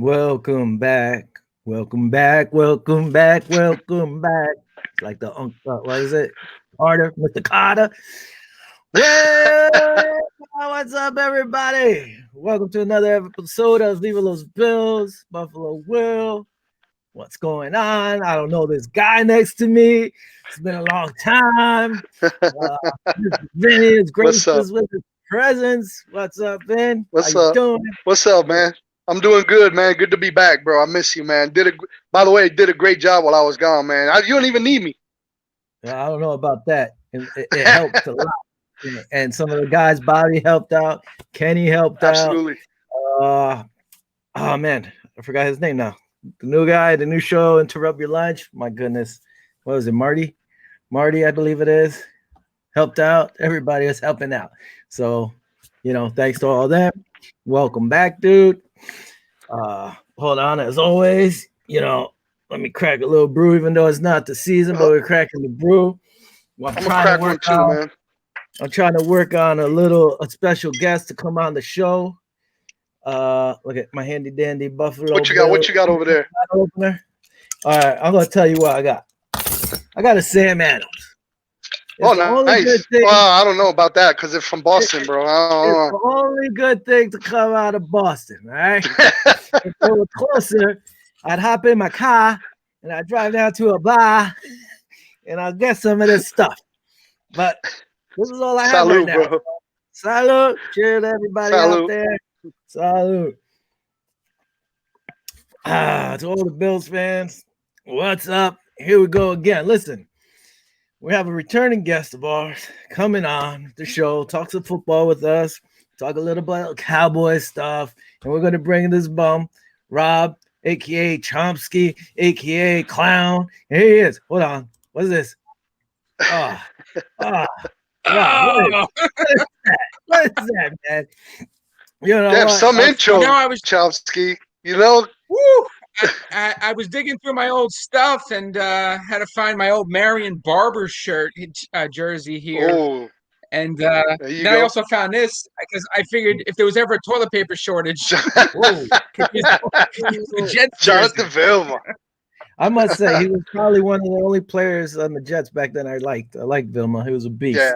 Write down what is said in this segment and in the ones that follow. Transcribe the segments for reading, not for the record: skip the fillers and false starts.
Welcome back. Welcome back. Welcome back. Welcome back. Like the what is it? Carter, Mr. Carter. Well, what's up, everybody? Welcome to another episode of Viva Los Bills, Buffalo Will. What's going on? I don't know this guy next to me. It's been a long time. Vinny is What's up? gracious with his presence. What's up, Vin? How What's you up? doing? What's up, man? I'm doing good, man. Good to be back, bro. I miss you, man. By the way, did a great job while I was gone, man. You don't even need me. I don't know about that. It helped a lot. And some of the guys, Bobby helped out. Kenny helped out. Absolutely. Uh, oh man, I forgot his name now. The new guy, the new show, Interrupt Your Lunch. My goodness, what was it, Marty? Marty, I believe it is. Helped out. Everybody was helping out. So, thanks to all of them. Welcome back, dude. Hold on, as always. Let me crack a little brew, even though it's not the season, but Uh, we're cracking the brew. Well, I'm gonna crack one too, man. I'm trying to work on a special guest to come on the show. Look at my handy dandy Buffalo What you got? Bill What you got over there? opener. All right, I'm gonna tell you what I got. I got a Sam Adams. It's Oh, the only nice. good thing. Well, I don't know about that because it's from Boston, bro. It's I the only good thing to come out of Boston, all right? don't know. If they were closer, I'd hop in my car and I'd drive down to a bar and I'll get some of this stuff. But this is all I have right Salute, now. bro. Salute. Cheers to everybody out Salute. there. Salute. To all the Bills fans, what's up? Here we go again. Listen, we have a returning guest of ours coming on the show, talk some football with us, talk a little about Cowboys stuff, and we're going to bring this bum, Rob, a.k.a. Chomsky, a.k.a. Clown. And here he is. Hold on. What is this? Oh, oh, Rob, what is that, man? You know Damn, what? some intro, I was Chomsky. You know? woo. I was digging through my old stuff and had to find my old Marion Barber shirt jersey here. Oh, And there you then I go. also found this because I figured if there was ever a toilet paper shortage, whoa, could use the Jets jersey. Jonathan Vilma. I must say he was probably one of the only players on the Jets back then I liked. I liked Vilma. He was a beast. Yeah.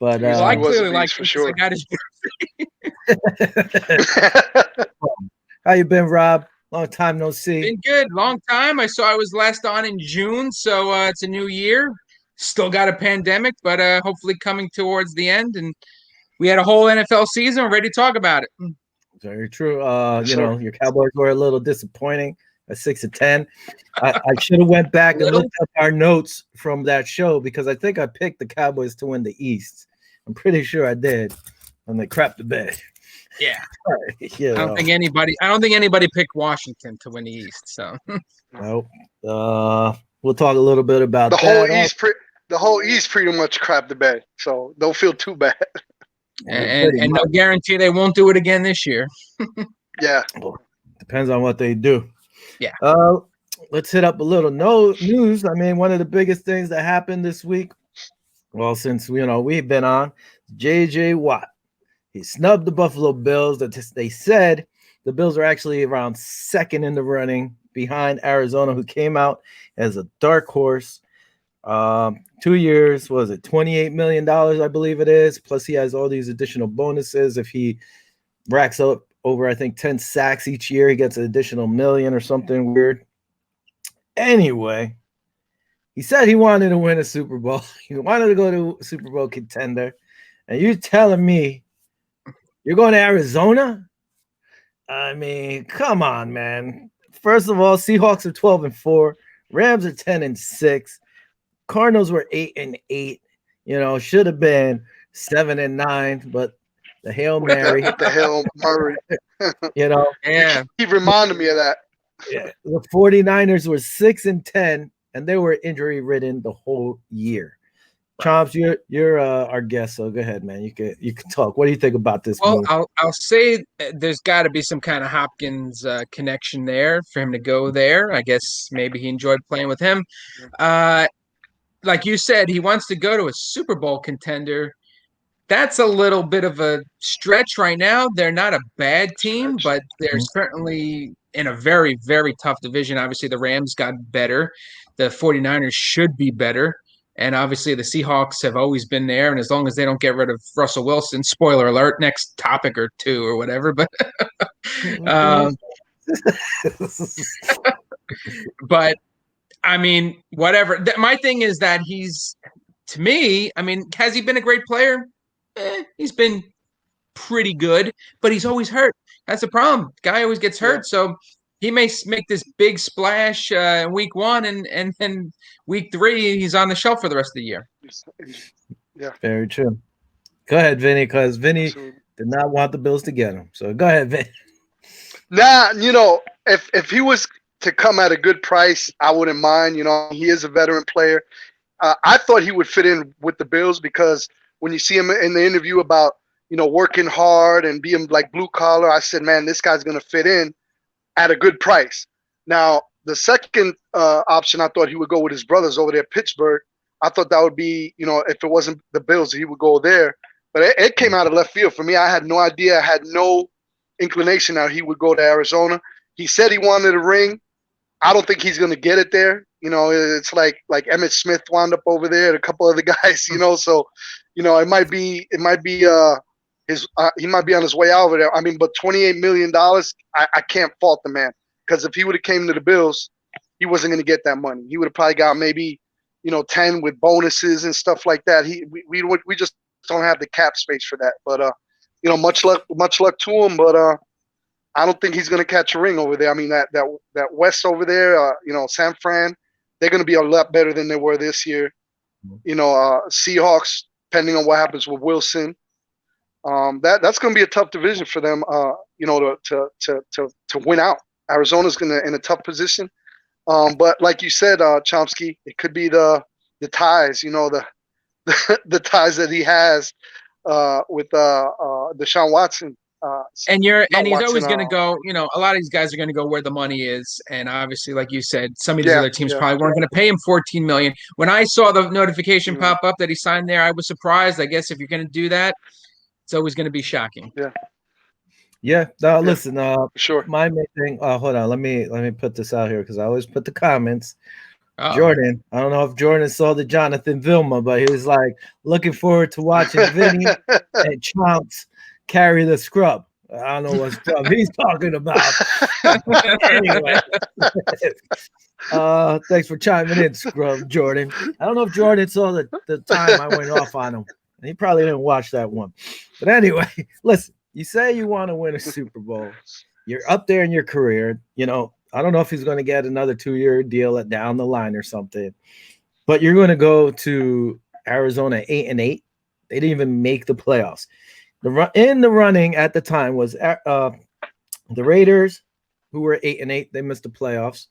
But Well, I He was a clearly beast liked for him because I sure. got his. how you been, Rob? Long time no see. Been good, long time. I was last on in June, so it's a new year. Still got a pandemic, but hopefully coming towards the end, and we had a whole NFL season. We're ready to talk about it. Very true. Sir. Your Cowboys were a little disappointing at 6-10. I should have went back and looked up our notes from that show because I think I picked the Cowboys to win the East. I'm pretty sure I did, and they crapped the bed. Yeah, You I don't know. think anybody picked Washington to win the East. So Nope. We'll talk a little bit about the that. whole East pretty much crapped the bed, so don't feel too bad. and no guarantee they won't do it again this year. Yeah. Depends on what they do. Yeah. Let's hit up a little news. I mean, one of the biggest things that happened this week, well, since we've been on, J.J. Watt. He snubbed the Buffalo Bills. They said the Bills are actually around second in the running behind Arizona, who came out as a dark horse. 2 years, what is it, $28 million, I believe it is. Plus, he has all these additional bonuses. If he racks up over, I think, 10 sacks each year, he gets an additional million or something weird. Anyway, he said he wanted to win a Super Bowl. He wanted to go to a Super Bowl contender. And you're telling me you're going to Arizona? I mean, come on, man. First of all, Seahawks are 12-4. Rams are 10-6. Cardinals were 8-8. Should have been 7-9, but the Hail Mary. The hell, Murray. Yeah, He reminded me of that. Yeah, the 49ers were 6-10, and they were injury ridden the whole year. Chomps, you're our guest, so go ahead, man. You can talk. What do you think about this well, move? I'll say there's got to be some kind of Hopkins connection there for him to go there. I guess maybe he enjoyed playing with him. Like you said, he wants to go to a Super Bowl contender. That's a little bit of a stretch right now. They're not a bad team, but they're certainly in a very, very tough division. Obviously, the Rams got better. The 49ers should be better. And obviously, the Seahawks have always been there. And as long as they don't get rid of Russell Wilson, spoiler alert, next topic or two or whatever. But I mean, whatever. My thing is that to me, I mean, has he been a great player? He's been pretty good, but he's always hurt. That's the problem. Guy always gets hurt. So he may make this big splash in week 1, and then week 3, he's on the shelf for the rest of the year. Yeah. Very true. Go ahead, Vinny, because Vinny did not want the Bills to get him. So go ahead, Vinny. Nah, if he was to come at a good price, I wouldn't mind. He is a veteran player. I thought he would fit in with the Bills because when you see him in the interview about, working hard and being like blue collar, I said, man, this guy's going to fit in at a good price. Now, the second option, I thought he would go with his brothers over there, Pittsburgh. I thought that would be, if it wasn't the Bills, he would go there. But it came out of left field for me. I had no idea. I had no inclination that he would go to Arizona. He said he wanted a ring. I don't think he's going to get it there. It's like Emmitt Smith wound up over there and a couple other guys, so, it might be he might be on his way out over there. I mean, but $28 million, I can't fault the man, because if he would have came to the Bills, he wasn't going to get that money. He would have probably got maybe, 10 with bonuses and stuff like that. We just don't have the cap space for that. But much luck to him. But I don't think he's going to catch a ring over there. I mean, that West over there, San Fran, they're going to be a lot better than they were this year. Seahawks, depending on what happens with Wilson, that's going to be a tough division for them. To win out. Arizona's going to in a tough position. But like you said, Chomsky, it could be the ties. The ties that he has with Deshaun Watson. And he's always going to go. A lot of these guys are going to go where the money is, and obviously, like you said, some of these other teams probably weren't going to pay him $14 million. When I saw the notification pop up that he signed there, I was surprised. I guess if you're going to do that, it's always going to be shocking. Yeah. Now listen. Sure. My main thing. Hold on. Let me put this out here because I always put the comments. Uh-oh. Jordan. I don't know if Jordan saw the Jonathan Vilma, but he was like looking forward to watching Vinny and Chomps carry the scrub. I don't know what scrub he's talking about. Anyway, thanks for chiming in, scrub Jordan. I don't know if Jordan saw the time I went off on him. He probably didn't watch that one. But anyway, listen, you say you want to win a Super Bowl. You're up there in your career. I don't know if he's going to get another 2-year deal down the line or something. But you're going to go to Arizona 8-8. They didn't even make the playoffs. In the running at the time was the Raiders, who were 8-8. They missed the playoffs.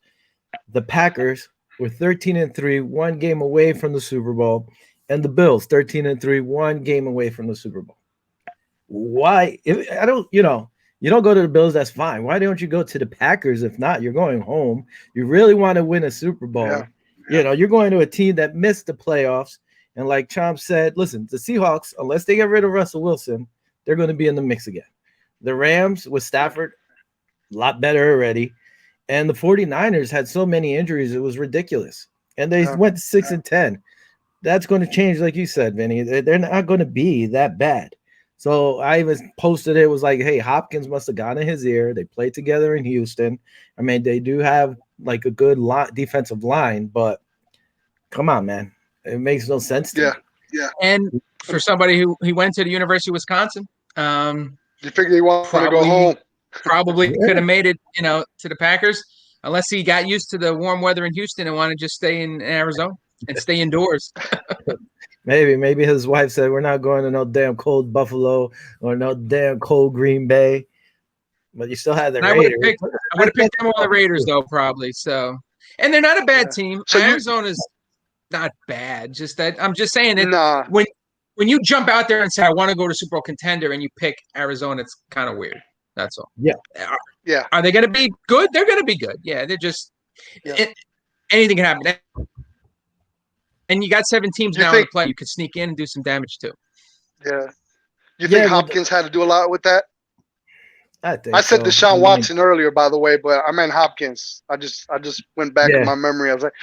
The Packers were 13-3, 1 game away from the Super Bowl, and the Bills 13-3, 1 game away from the Super Bowl. Why? You don't go to the Bills, that's fine. Why don't you go to the Packers? If not, you're going home. You really want to win a Super Bowl. Yeah. You're going to a team that missed the playoffs. And like Chomp said, listen, the Seahawks, unless they get rid of Russell Wilson, they're going to be in the mix again. The Rams with Stafford, a lot better already. And the 49ers had so many injuries, it was ridiculous. And they went 6-10. That's going to change, like you said, Vinny. They're not going to be that bad. So I even posted it was like, hey, Hopkins must have gotten in his ear. They played together in Houston. I mean, they do have like a good defensive line, but come on, man. It makes no sense to me. Yeah. And for somebody who he went to the University of Wisconsin, you figure he wanted to go home. Probably could have made it, to the Packers, unless he got used to the warm weather in Houston and wanted to just stay in Arizona and stay indoors. Maybe his wife said, we're not going to no damn cold Buffalo or no damn cold Green Bay. But you still had the Raiders. I would have picked them over the Raiders, though, probably. So, and they're not a bad team. So Arizona's not bad. Just that I'm just saying that when you jump out there and say, I want to go to Super Bowl contender, and you pick Arizona, it's kind of weird. That's all. Yeah. Are they going to be good? They're going to be good. Yeah, they're just anything can happen. And you got 7 teams now in the play. You could sneak in and do some damage too. Yeah. You think Hopkins had to do a lot with that? I I think said so. I Deshaun mean, Watson earlier, by the way, but I meant Hopkins. I just went back in yeah, my memory. I was like,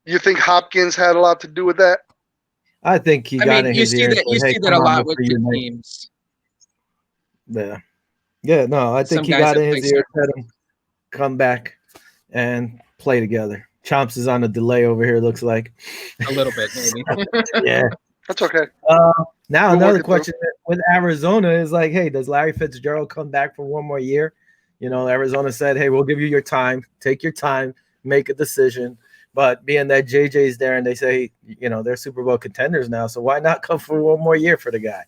you think Hopkins had a lot to do with that? I think he I got mean, in his ear and you said, "Hey, see that come a on, lot let's with good reunite." teams. Yeah, yeah. No, I think Some he guys got that in play his ear, circles said him, "Come back and play together." Chomps is on a delay over here. Looks like. a little bit, maybe. Yeah. That's okay. Uh, Now We'll work another it through. question with Arizona is like, hey, does Larry Fitzgerald come back for one more year? You know, Arizona said, hey, we'll give you your time, take your time, make a decision. But being that JJ's there and they say, you know, they're Super Bowl contenders now, so why not come for one more year for the guy?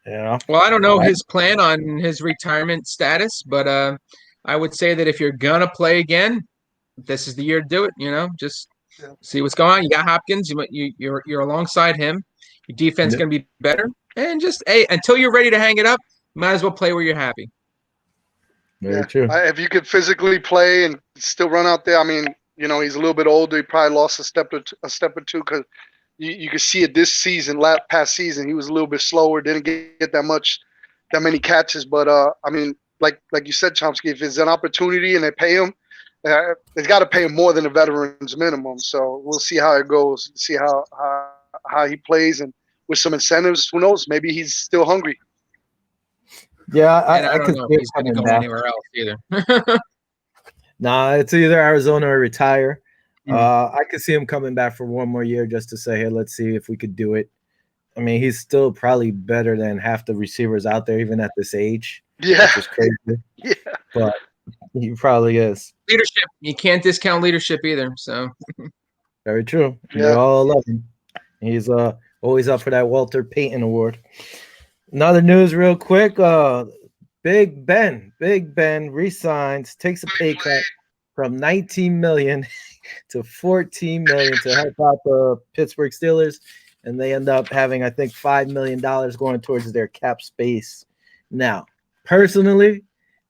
You know, Well, I don't know why? his plan on his retirement status, but I would say that if you're gonna play again, this is the year to do it. Just Yeah. see what's going on. You got Hopkins. You're alongside him. Your defense is Yeah, gonna be better, and just hey, until you're ready to hang it up, might as well play where you're happy. very Yeah. true. If you could physically play and still run out there, I mean, he's a little bit older. He probably lost a step or two because you could see it this season, past season, he was a little bit slower, didn't get that many catches. But I mean, like you said, Chomsky, if it's an opportunity and they pay him, they've got to pay him more than a veteran's minimum. So we'll see how it goes, see how he plays, and with some incentives, who knows? Maybe he's still hungry. Yeah, And I I don't could know if see it he's going to coming go back. anywhere else either. Nah, it's either Arizona or retire. Mhm. I could see him coming back for one more year just to say, hey, let's see if we could do it. I mean, he's still probably better than half the receivers out there, even at this age, Yeah, which is crazy. yeah, But he probably is. Leadership, you can't discount leadership either. So Very true. And they yeah. all love him. He's always up for that Walter Payton Award. Another news, real quick. Big Ben resigns, takes a pay cut from 19 million to 14 million to help out the Pittsburgh Steelers, and they end up having, I think, $5 million going towards their cap space. Now, personally,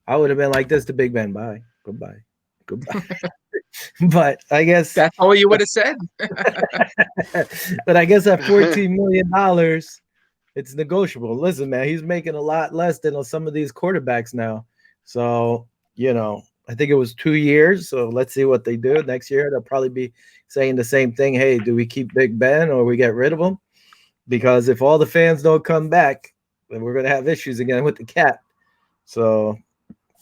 I would have been like this to Big Ben. Bye, goodbye, goodbye. But I guess, that's all you would have said. but I guess at $14 million, it's negotiable. Listen, man, he's making a lot less than some of these quarterbacks now. So, I think it was 2 years. So let's see what they do next year. They'll probably be saying the same thing. Hey, do we keep Big Ben or we get rid of him? Because if all the fans don't come back, then we're going to have issues again with the cap. So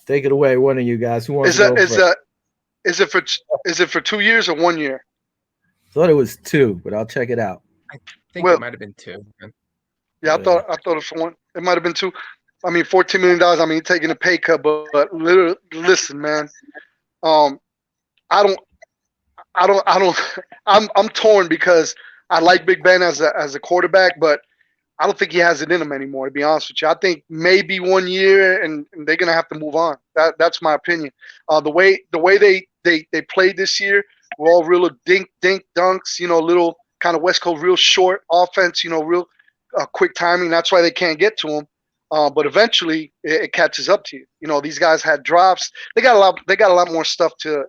take it away, one of you guys. Who wants Is to that go is first? that is it for 2 years or 1 year? Thought it was two, but I'll check it out. I think it Well, might have been two. yeah, Yeah. I thought it was for one. It might have been two. I mean, $14 million. I mean, taking a pay cut, but literally, listen, man. Um, I don't, I don't. I'm torn because I like Big Ben as a quarterback, but I don't think he has it in him anymore. To be honest with you, I think maybe 1 year, and they're gonna have to move on. That's my opinion. The way they played this year were all real dink dunks. Little kind of West Coast, real short offense. Real quick timing. That's why they can't get to him. But eventually, it catches up to you. These guys had drops. They got a lot. They got a lot more stuff to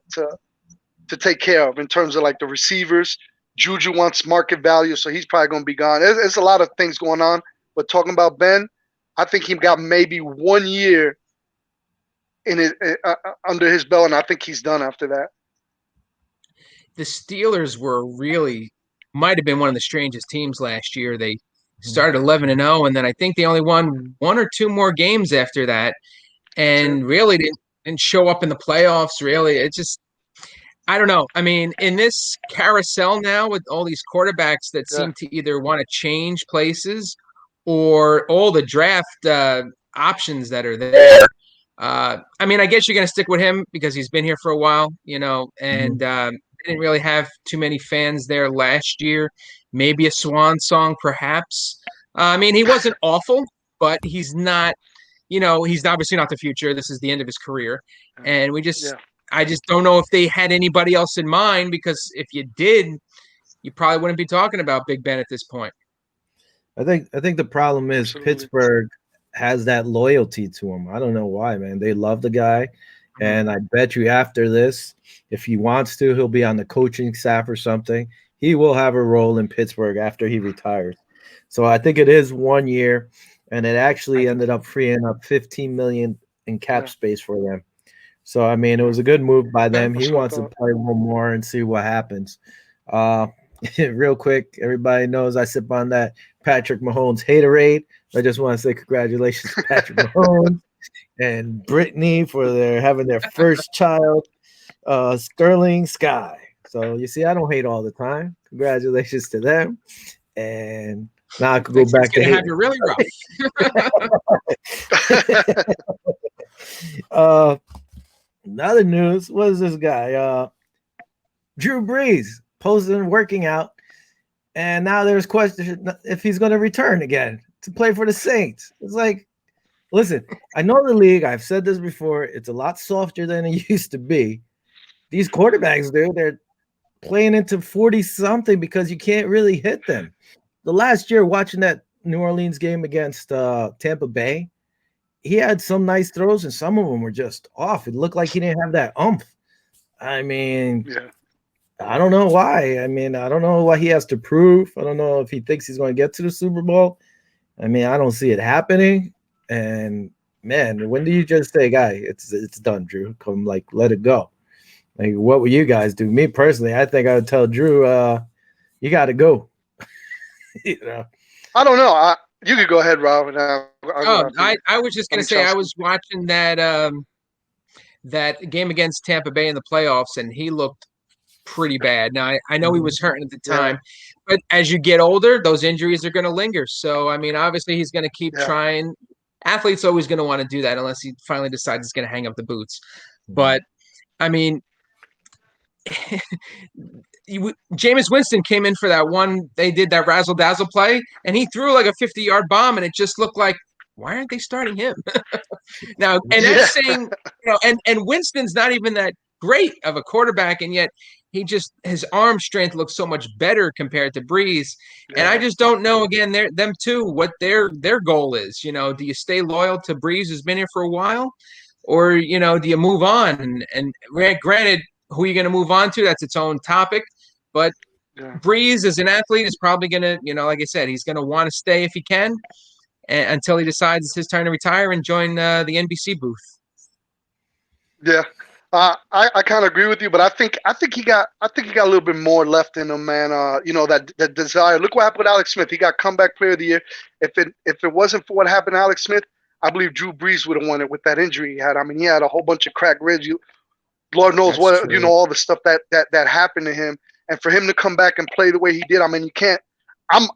take care of in terms of like the receivers. Juju wants market value, so he's probably going to be gone. There's a lot of things going on. But talking about Ben, I think he got maybe 1 year in his under his belt, and I think he's done after that. The Steelers were really might have been one of the strangest teams last year. They started 11-0, and then I think they only won one or two more games after that, That's it. and really didn't show up in the playoffs. Really, it just I don't know. I mean, in this carousel now with all these quarterbacks that Yeah. seem to either want to change places or all the draft options that are there. I mean, I guess you're going to stick with him because he's been here for a while, and didn't really have too many fans there last year. Maybe a swan song, perhaps. I mean, he wasn't awful, but he's not, he's obviously not the future. This is the end of his career. And Yeah. I just don't know if they had anybody else in mind because if you did, you probably wouldn't be talking about Big Ben at this point. I think the problem is Absolutely. Pittsburgh has that loyalty to him. I don't know why, man. They love the guy, and I bet you after this, if he wants to, he'll be on the coaching staff or something. He will have a role in Pittsburgh after he retires. So I think it is 1 year, and it I actually think ended up freeing up 15 million in cap space for them. So I mean, it was a good move by them. He wants to play one more and see what happens. Uh, real quick, everybody knows I sip on that Patrick Mahomes haterade. I just want to say congratulations to Patrick Mahomes and Brittany for having their first child, Sterling Sky. So you see, I don't hate all the time. Congratulations to them. And now I could go back to have you really rough. Another news. What is this guy? Drew Brees posting working out, and now there's question if he's going to return again to play for the Saints. It's like, listen, I know the league. I've said this before. It's a lot softer than it used to be. These quarterbacks, dude, they're playing into 40-something because you can't really hit them. The last year, watching that New Orleans game against Tampa Bay, he had some nice throws, and some of them were just off. It looked like he didn't have that oomph. I mean, I don't know why. I mean, I don't know what he has to prove. I don't know if he thinks he's going to get to the Super Bowl. I mean, I don't see it happening. And, man, when do you just say, guy, it's done, Drew? Come, like, let it go. Like, what would you guys do? Me personally, I think I would tell Drew, you got to go. You know, I don't know. You could go ahead, Rob. I was just going to say I was watching that that game against Tampa Bay in the playoffs, and he looked pretty bad. Now I know he was hurting at the time, but as you get older, those injuries are going to linger. So I mean, obviously, he's going to keep trying. Athletes always going to want to do that unless he finally decides he's going to hang up the boots. But I mean. Jameis Winston came in for that one. They did that razzle dazzle play, and he threw like a 50-yard bomb, and it just looked like, why aren't they starting him? Now, and that's saying, you know, and Winston's not even that great of a quarterback, and yet his arm strength looks so much better compared to Breeze. And I just don't know. Again, them two, what their goal is. You know, do you stay loyal to Breeze, who's been here for a while, or you know, do you move on? And granted. Who are you going to move on to? That's its own topic. But Breeze, as an athlete, is probably going to, you know, like I said, he's going to want to stay if he can until he decides it's his time to retire and join the NBC booth. Yeah, I kind of agree with you, but I think he got a little bit more left in him, man. You know, that desire. Look what happened with Alex Smith. He got comeback player of the year. If it wasn't for what happened to Alex Smith, I believe Drew Brees would have won it with that injury he had. I mean, he had a whole bunch of cracked ribs. Lord knows what true. You know, all the stuff that happened to him, and for him to come back and play the way he did. I mean, you can't. I'm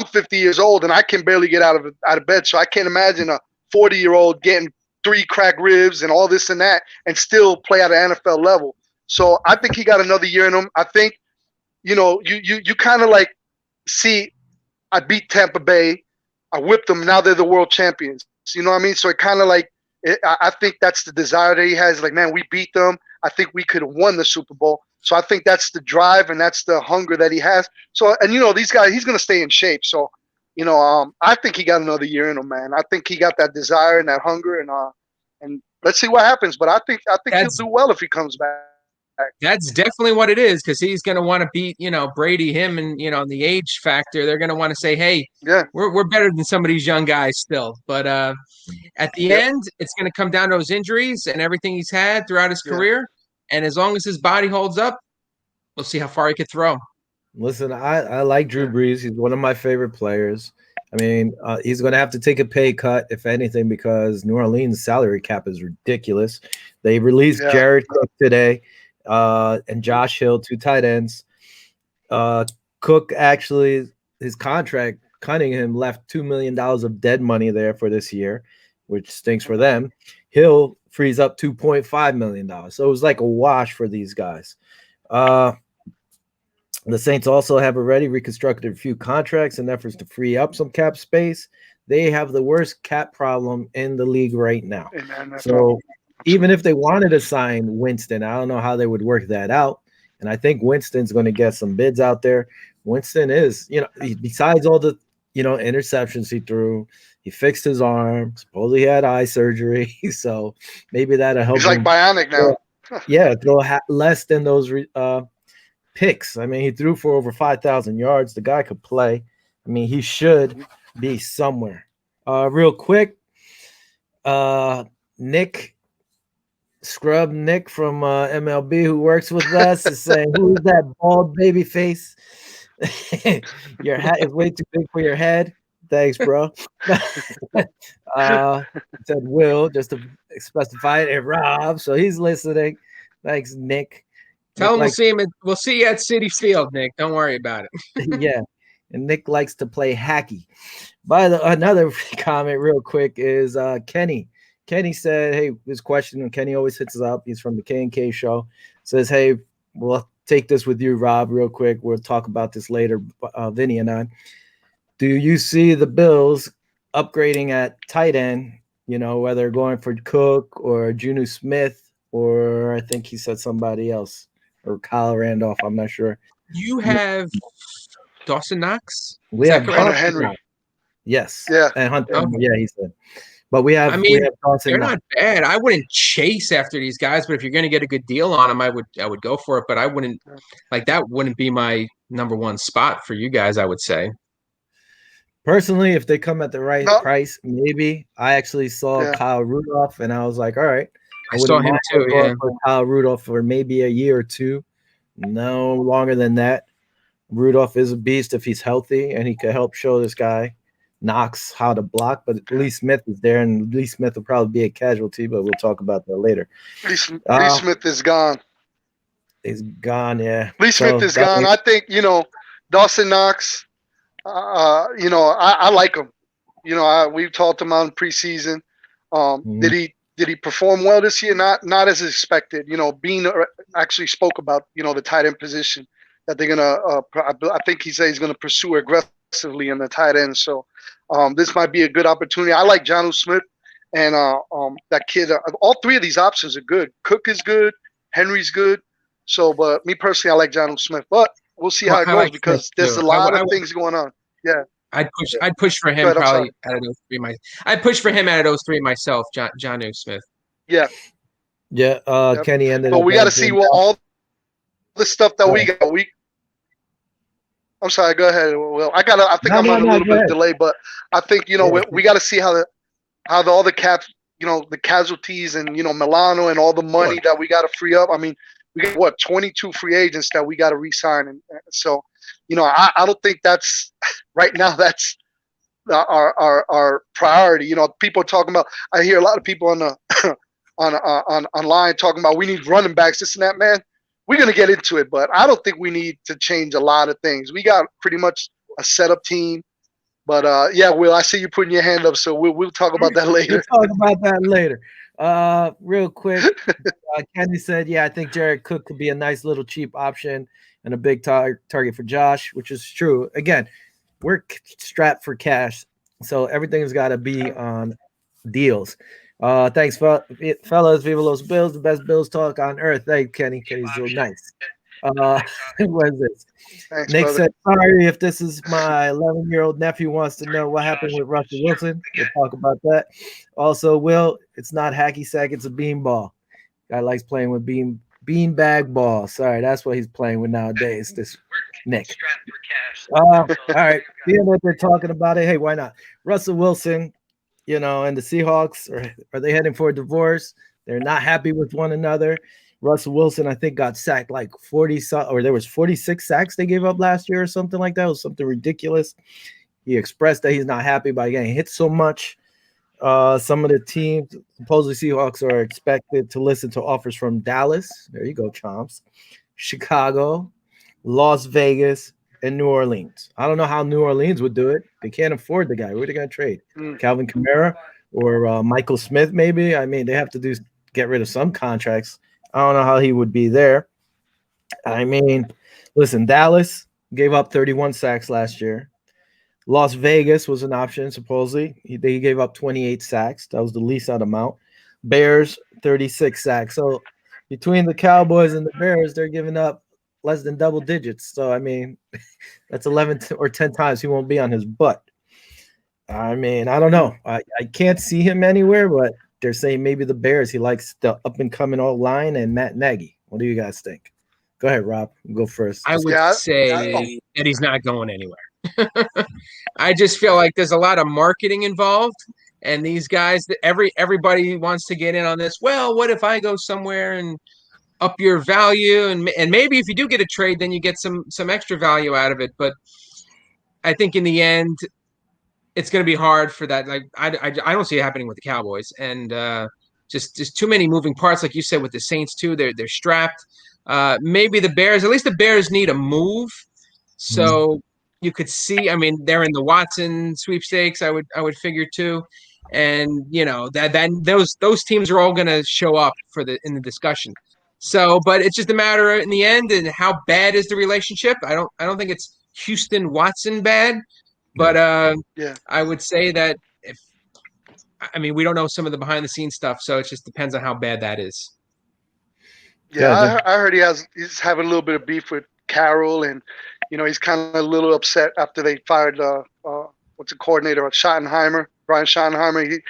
50 years old and I can barely get out of bed, so I can't imagine a 40-year-old getting 3 cracked ribs and all this and that and still play at an NFL level. So I think he got another year in him. I think, you know, you kind of like see, I beat Tampa Bay, I whipped them. Now they're the world champions. You know what I mean? So it kind of like I think that's the desire that he has. Like, man, we beat them. I think we could have won the Super Bowl. So I think that's the drive and that's the hunger that he has. So, and you know, these guys, he's going to stay in shape. So, you know, I think he got another year in him, man. I think he got that desire and that hunger, and let's see what happens. But I think he'll do well if he comes back. That's definitely what it is, because he's going to want to beat, you know, Brady, him, and you know, the age factor. They're going to want to say, hey, we're better than some of these young guys still. But at the end, it's going to come down to those injuries and everything he's had throughout his career. And as long as his body holds up, we'll see how far he can throw. Listen, I like Drew Brees. He's one of my favorite players. I mean, he's going to have to take a pay cut, if anything, because New Orleans' salary cap is ridiculous. They released Jared Cook today and Josh Hill, 2 tight ends. Cook actually, his contract, Cunningham left $2 million of dead money there for this year, which stinks for them. Hill frees up $2.5 million. So it was like a wash for these guys. The Saints also have already reconstructed a few contracts in efforts to free up some cap space. They have the worst cap problem in the league right now. So even if they wanted to sign Winston, I don't know how they would work that out. And I think Winston's going to get some bids out there. Winston is, you know, besides all the, you know, interceptions he threw, he fixed his arm. Supposedly he had eye surgery. So maybe that'll help. He's like bionic now. Throw less than those picks. I mean, he threw for over 5,000 yards. The guy could play. I mean, he should be somewhere. Real quick, Nick Scrub Nick from MLB who works with us is saying, "Who's that bald baby face? Your hat is way too big for your head." Thanks, bro. Said Will just to specify it, and Rob, so he's listening. Thanks, Nick. Tell Nick him likes, we'll see you at City Field, Nick. Don't worry about it. yeah, and Nick likes to play hacky. Another comment, real quick, is Kenny. Kenny said, "Hey, this question." And Kenny always hits us up. He's from the K&K show. Says, "Hey, we'll take this with you, Rob, real quick. We'll talk about this later, Vinny and I. Do you see the Bills upgrading at tight end? You know, whether going for Cook or Juju Smith, or I think he said somebody else, or Kyle Randolph. I'm not sure. You have Dawson Knox? We Is have that correct? Hunter Henry. Yes. Yeah. And Hunter. Okay. Yeah, he said. But we have Dawson they're Knox. not bad. I wouldn't chase after these guys, but if you're going to get a good deal on them, I would go for it. But I wouldn't that wouldn't be my number one spot for you guys, I would say. Personally, if they come at the right price, maybe. I actually saw Kyle Rudolph, and I was like, all right. I saw him too, yeah. For Kyle Rudolph for maybe a year or two. No longer than that. Rudolph is a beast if he's healthy, and he could help show this guy Knox how to block. But Lee Smith is there, and Lee Smith will probably be a casualty, but we'll talk about that later. Lee Smith is gone. He's gone, yeah. Lee Smith is gone. I think, Dawson Knox, I like him. We've talked him out in preseason. Did he perform well this year? Not as expected. Bean actually spoke about the tight end position that they're gonna. I think he said he's gonna pursue aggressively in the tight end. So this might be a good opportunity. I like Jonnu Smith and that kid. All three of these options are good. Cook is good. Henry's good. So, but me personally, I like Jonnu Smith. But we'll see how it goes because there's a lot of things going on. Yeah. I'd push for him probably out of those three. I'd push for him out of those three myself, Jonnu Smith. Yeah. Yeah. Kenny ended. But we got to see what all the stuff that we got. I'm sorry. Go ahead. Well, I think I'm on a little bit of delay, but I think we got to see how all the caps, the casualties and Milano and all the money that we got to free up. I mean, we got 22 free agents that we got to re-sign, and so I don't think that's right now. That's our priority. People are talking about. I hear a lot of people on the online talking about we need running backs, this and that. Man, we're gonna get into it, but I don't think we need to change a lot of things. We got pretty much a set up team. But Will, I see you putting your hand up, so we'll talk about that later. We'll talk about that later. Real quick, Kenny said, "Yeah, I think Jared Cook could be a nice little cheap option and a big target for Josh," which is true. Again, we're strapped for cash, so everything's got to be on deals. Thanks, fellas. Viva Los Bills, the best Bills talk on earth. Thank Kenny. Kenny's so nice. What is this? Thanks, Nick brother. said, "Sorry if this is my 11-year-old nephew wants to know what happened with Russell Wilson. We'll talk about that. Also, Will, it's not hacky sack, it's a beanball. Guy likes playing with beanbag ball. Sorry, that's what he's playing with nowadays. This Nick. All right, being that they're talking about it, hey, why not? Russell Wilson, and the Seahawks are they heading for a divorce? They're not happy with one another. Russell Wilson, I think, got sacked like 40, or there was 46 sacks they gave up last year or something like that. It was something ridiculous. He expressed that he's not happy by getting hit so much. Some of the teams, supposedly Seahawks, are expected to listen to offers from Dallas. There you go, Chomps. Chicago, Las Vegas, and New Orleans. I don't know how New Orleans would do it. They can't afford the guy. Who are they going to trade? Calvin Kamara or Michael Smith, maybe? I mean, they have to get rid of some contracts. I don't know how he would be there. I mean, listen, Dallas gave up 31 sacks last year. Las Vegas was an option, supposedly. They gave up 28 sacks. That was the least amount. Bears, 36 sacks. So between the Cowboys and the Bears, they're giving up less than double digits. So, I mean, that's 11 or 10 times he won't be on his butt. I mean, I don't know. I can't see him anywhere, but they're saying maybe the Bears. He likes the up-and-coming old line and Matt Nagy. What do you guys think? Go ahead, Rob. Go first. I would say that he's not going anywhere. I just feel like there's a lot of marketing involved, And these guys, everybody wants to get in on this. Well, what if I go somewhere and up your value, and maybe if you do get a trade, then you get some extra value out of it. But I think in the end, it's going to be hard for that. Like I don't see it happening with the Cowboys, and just too many moving parts, like you said with the Saints too. They're strapped. Maybe the Bears. At least the Bears need a move. So you could see. I mean, they're in the Watson sweepstakes. I would figure too, and that those teams are all going to show up in the discussion. So, but it's just a matter in the end, and how bad is the relationship? I don't think it's Houston Watson bad. But Yeah. I would say that we don't know some of the behind the scenes stuff, so it just depends on how bad that is. Yeah, I heard he's having a little bit of beef with Carroll, and he's kind of a little upset after they fired what's the coordinator, Schottenheimer, Brian Schottenheimer.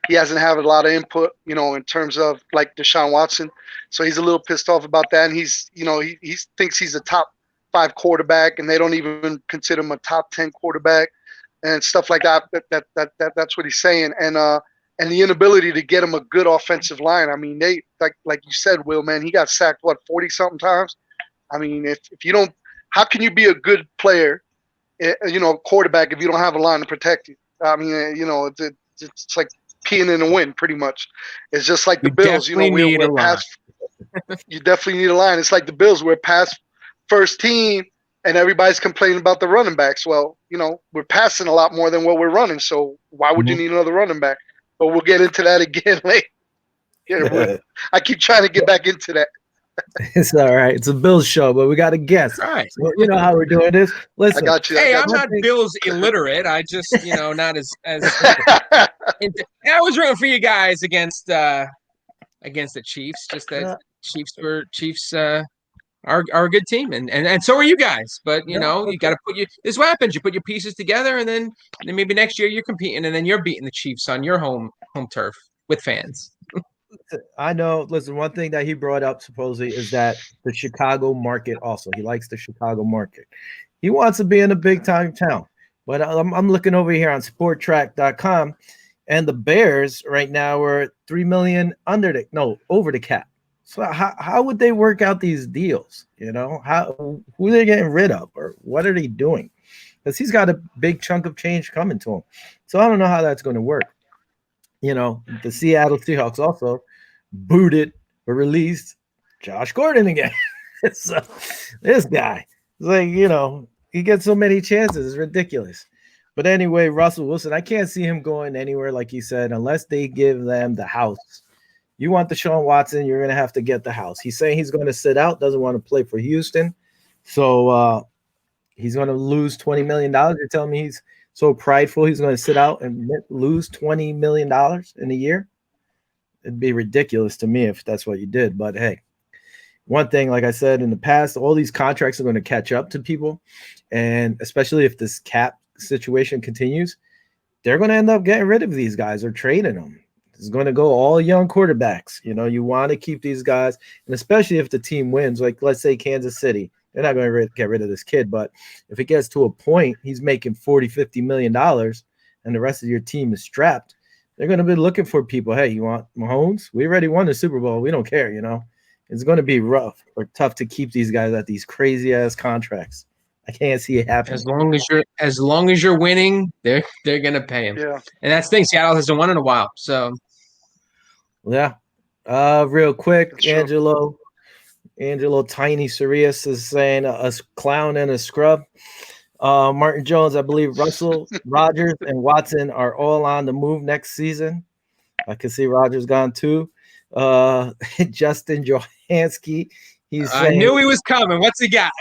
He hasn't had a lot of input, in terms of like Deshaun Watson, so he's a little pissed off about that, and he's he thinks he's a top 5 quarterback, and they don't even consider him a top 10 quarterback, and stuff like that. That's what he's saying, and the inability to get him a good offensive line. I mean, they like you said, Will, man, he got sacked 40 something times. I mean, if you don't, how can you be a good player, quarterback, if you don't have a line to protect you? I mean, it's like peeing in the wind, pretty much. It's just like the Bills. We're past. You definitely need a line. It's like the Bills. We're past first team, and everybody's complaining about the running backs. Well, we're passing a lot more than what we're running, so why would you need another running back? But we'll get into that again later. Yeah, I keep trying to get back into that. It's all right. It's a Bills show, but we got to guess. All right. So, you know how we're doing this. Listen, I got you. I'm not Bills illiterate. I just, not as. I was rooting for you guys against the Chiefs. Just that Chiefs are a good team, and so are you guys. But you got to this is what happens. You put your pieces together, and then maybe next year you're competing, and then you're beating the Chiefs on your home turf with fans. I know. Listen, one thing that he brought up supposedly is that the Chicago market also. He likes the Chicago market. He wants to be in a big time town. But I'm looking over here on sporttrack.com, and the Bears right now are $3 million over the cap. So how would they work out these deals? Who are they getting rid of, or what are they doing? Because he's got a big chunk of change coming to him. So I don't know how that's going to work. The Seattle Seahawks also booted or released Josh Gordon again. So this guy, it's like, he gets so many chances. It's ridiculous. But anyway, Russell Wilson, I can't see him going anywhere, like you said, unless they give them the house. You want Deshaun Watson, you're going to have to get the house. He's saying he's going to sit out, doesn't want to play for Houston. So he's going to lose $20 million. You're telling me he's so prideful he's going to sit out and lose $20 million in a year? It'd be ridiculous to me if that's what you did. But hey, one thing, like I said in the past, all these contracts are going to catch up to people. And especially if this cap situation continues, they're going to end up getting rid of these guys or trading them. It's going to go all young quarterbacks. You want to keep these guys, and especially if the team wins, like let's say Kansas City. They're not going to get rid of this kid, but if it gets to a point he's making $40-50 million and the rest of your team is strapped, they're going to be looking for people. Hey, you want Mahomes? We already won the Super Bowl. We don't care, It's going to be rough or tough to keep these guys at these crazy-ass contracts. I can't see it happening. As long as you're winning, they're going to pay him. Yeah. And that's the thing. Seattle hasn't won in a while, so. Yeah. Real quick, Angelo Tiny Sirius is saying a clown and a scrub. Martin Jones, I believe Russell, Rodgers, and Watson are all on the move next season. I can see Rodgers gone too. Justin Johansky, he's saying, I knew he was coming. What's he got?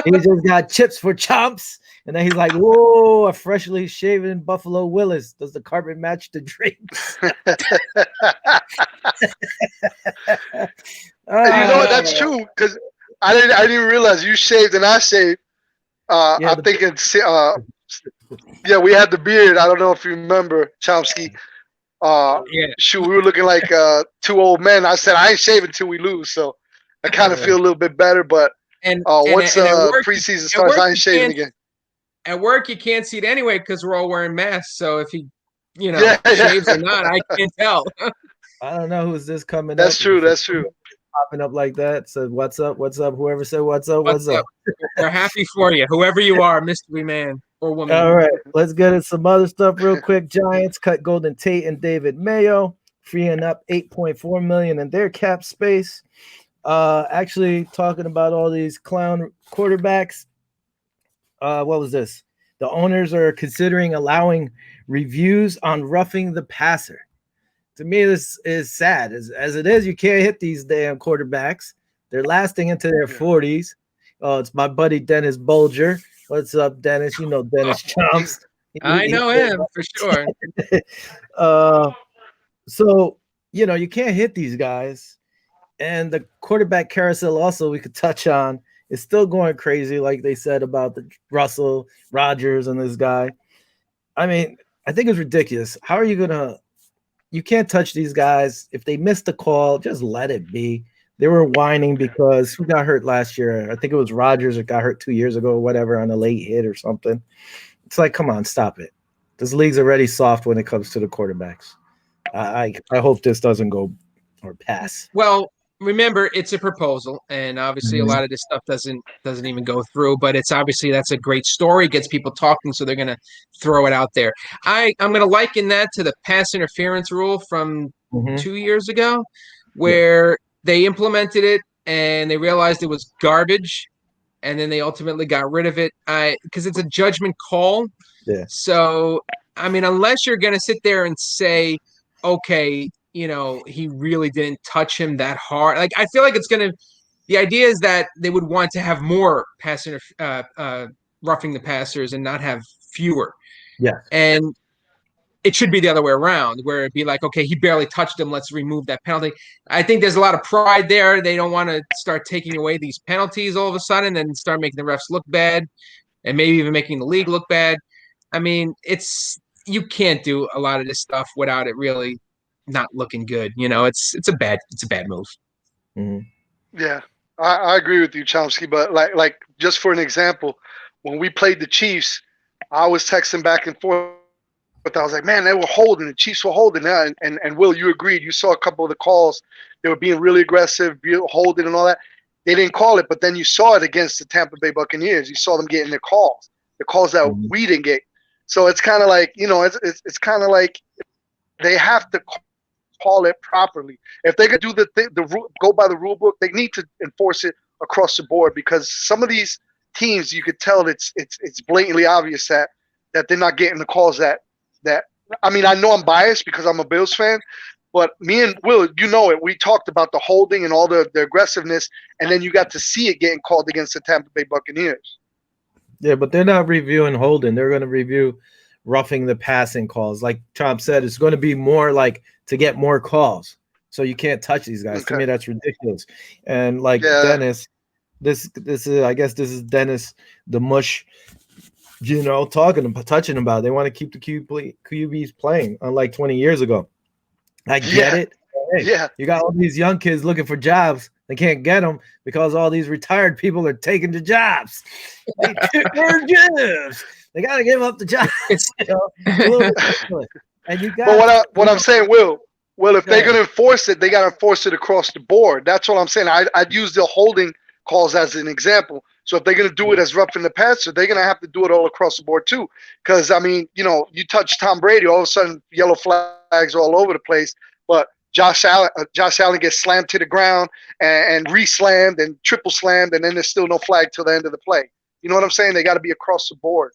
He just got chips for chomps. And then he's like, whoa, a freshly shaven Buffalo Willis. Does the carpet match the drapes? What? That's true, because I didn't realize you shaved and I shaved. I'm thinking, we had the beard. I don't know if you remember, Chomsky. Shoot, we were looking like 2 old men. I said I ain't shaving till we lose, so I kind of feel a little bit better. But once preseason starts, I ain't shaving again. At work, you can't see it anyway because we're all wearing masks. So if he shaves or not. I can't tell. I don't know who's this coming That's up. true. That's true. Popping up like that. Said, "What's up? What's up?" Whoever said, "What's up? What's What's up?" up? We're happy for you, whoever you are, mystery man or woman. All right, let's get into some other stuff real quick. Giants cut Golden Tate and David Mayo, freeing up $8.4 million in their cap space. Actually, talking about all these clown quarterbacks. What was this? The owners are considering allowing reviews on roughing the passer. To me, this is sad. As it is, you can't hit these damn quarterbacks. They're lasting into their 40s. Oh, it's my buddy Dennis Bolger. What's up, Dennis? You know Dennis Chomps. I know him for sure. So, you can't hit these guys. And the quarterback carousel also we could touch on is still going crazy, like they said about the Russell, Rodgers, and this guy. I mean, I think it's ridiculous. How are you going to – you can't touch these guys. If they missed the call, just let it be. They were whining because who got hurt last year? I think it was Rodgers that got hurt 2 years ago or whatever on a late hit or something. It's like, come on, stop it. This league's already soft when it comes to the quarterbacks. I hope this doesn't go or pass. Well, remember, it's a proposal, and obviously a lot of this stuff doesn't even go through, but it's obviously that's a great story, gets people talking, so they're going to throw it out there. I'm going to liken that to the pass interference rule from 2 years ago, where they implemented it and they realized it was garbage, and then they ultimately got rid of it because it's a judgment call. Yeah. So, I mean, unless you're going to sit there and say, okay, he really didn't touch him that hard. Like, I feel like the idea is that they would want to have more roughing the passers and not have fewer. Yeah. And it should be the other way around, where it'd be like, okay, he barely touched him, let's remove that penalty. I think there's a lot of pride there. They don't want to start taking away these penalties all of a sudden and start making the refs look bad and maybe even making the league look bad. I mean, you can't do a lot of this stuff without it really not looking good. It's a bad move. Mm-hmm. Yeah, I agree with you, Chomsky. But like just for an example, when we played the Chiefs, I was texting back and forth. But I was like, man, they were holding. The Chiefs were holding. And Will, you agreed. You saw a couple of the calls. They were being really aggressive, holding and all that. They didn't call it, but then you saw it against the Tampa Bay Buccaneers. You saw them getting the calls that we didn't get. So it's kind of like, it's kind of like they have to call it properly. If they're gonna do go by the rule book, they need to enforce it across the board, because some of these teams, you could tell it's blatantly obvious that they're not getting the calls that. I mean, I know I'm biased because I'm a Bills fan, but me and Will, it. We talked about the holding and all the aggressiveness, and then you got to see it getting called against the Tampa Bay Buccaneers. Yeah, but they're not reviewing holding. They're going to review roughing the passing calls. Like Trump said, it's going to be more like to get more calls. So you can't touch these guys. Okay. To me, that's ridiculous. And like Dennis, this is, I guess this is Dennis the Mush, touching about. They want to keep the QBs playing, unlike 20 years ago. I get it. Hey, you got all these young kids looking for jobs. They can't get them because all these retired people are taking the jobs. They got to give up the jobs. And you got. But what I'm saying, Will, if they're going to enforce it, they got to enforce it across the board. That's what I'm saying. I'd use the holding calls as an example. So if they're going to do it as roughing the passer, they're going to have to do it all across the board too. Because, I mean, you touch Tom Brady, all of a sudden yellow flags are all over the place. But Josh Allen gets slammed to the ground and re-slammed and triple slammed, and then there's still no flag till the end of the play. You know what I'm saying? They got to be across the board.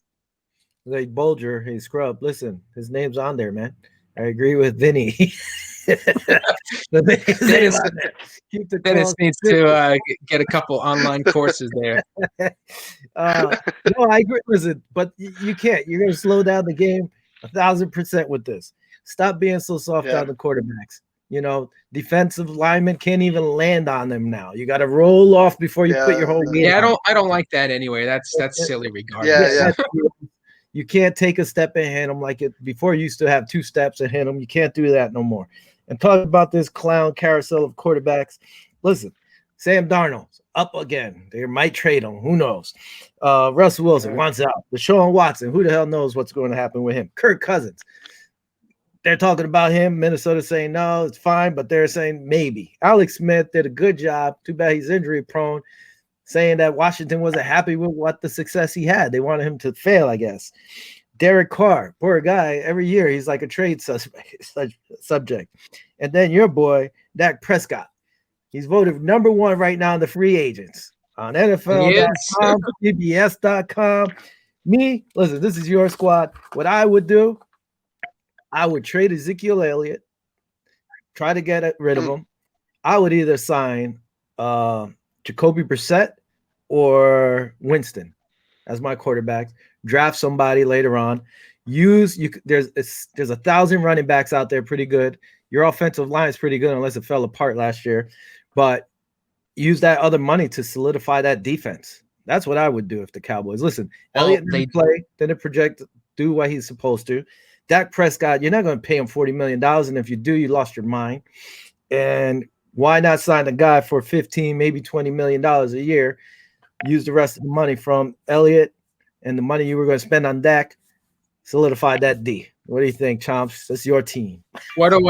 Like Bolger, hey Scrub, listen, his name's on there, man. I agree with Vinny. Dennis needs to get a couple online courses there. No, I agree. Listen, but you can't. You're going to slow down the game 1,000% with this. Stop being so soft on the quarterbacks. Defensive linemen can't even land on them now. You got to roll off before you put your whole weight. Yeah, I don't like that anyway. That's silly regardless. You can't take a step and hit them like it before. You used to have 2 steps and hit them. You can't do that no more. And talk about this clown carousel of quarterbacks. Listen, Sam Darnold's up again. They might trade him. Who knows? Russell Wilson wants out. Deshaun Watson. Who the hell knows what's going to happen with him? Kirk Cousins. they're talking about him. Minnesota saying no, it's fine, but they're saying maybe. Alex Smith did a good job. Too bad he's injury prone. Saying that Washington wasn't happy with what the success he had. They wanted him to fail, I guess. Derek Carr, poor guy. Every year he's like a trade subject. And then your boy, Dak Prescott. He's voted #1 right now in the free agents on NFL.com, CBS.com. Me, listen, this is your squad. What I would do, I would trade Ezekiel Elliott, try to get rid of him. I would either sign Jacoby Brissett or Winston as my quarterbacks. Draft somebody later on. There's 1,000 running backs out there, pretty good. Your offensive line is pretty good unless it fell apart last year. But use that other money to solidify that defense. That's what I would do if the Cowboys. Listen, Elliott didn't project, do what he's supposed to. Dak Prescott, you're not going to pay him $40 million, and if you do, you lost your mind. And why not sign a guy for $15, maybe $20 million a year? Use the rest of the money from Elliott and the money you were going to spend on Dak, solidify that D. What do you think, Chomps? That's your team. Well,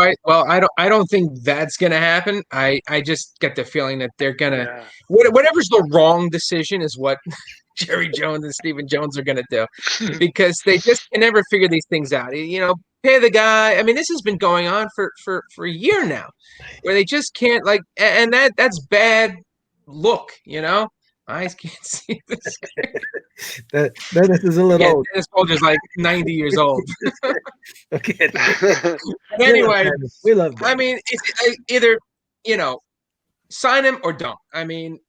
I don't think that's gonna happen. I just get the feeling that they're gonna whatever's the wrong decision is what Jerry Jones and Stephen Jones are gonna do, because they just can never figure these things out. Pay the guy. I mean, this has been going on for a year now, where they just can't, like, and that's bad look. Eyes can't see this. Dennis is a little old. Dennis Folger's like 90 years old. Okay. But anyway, we love that. I mean, either, sign him or don't. I mean,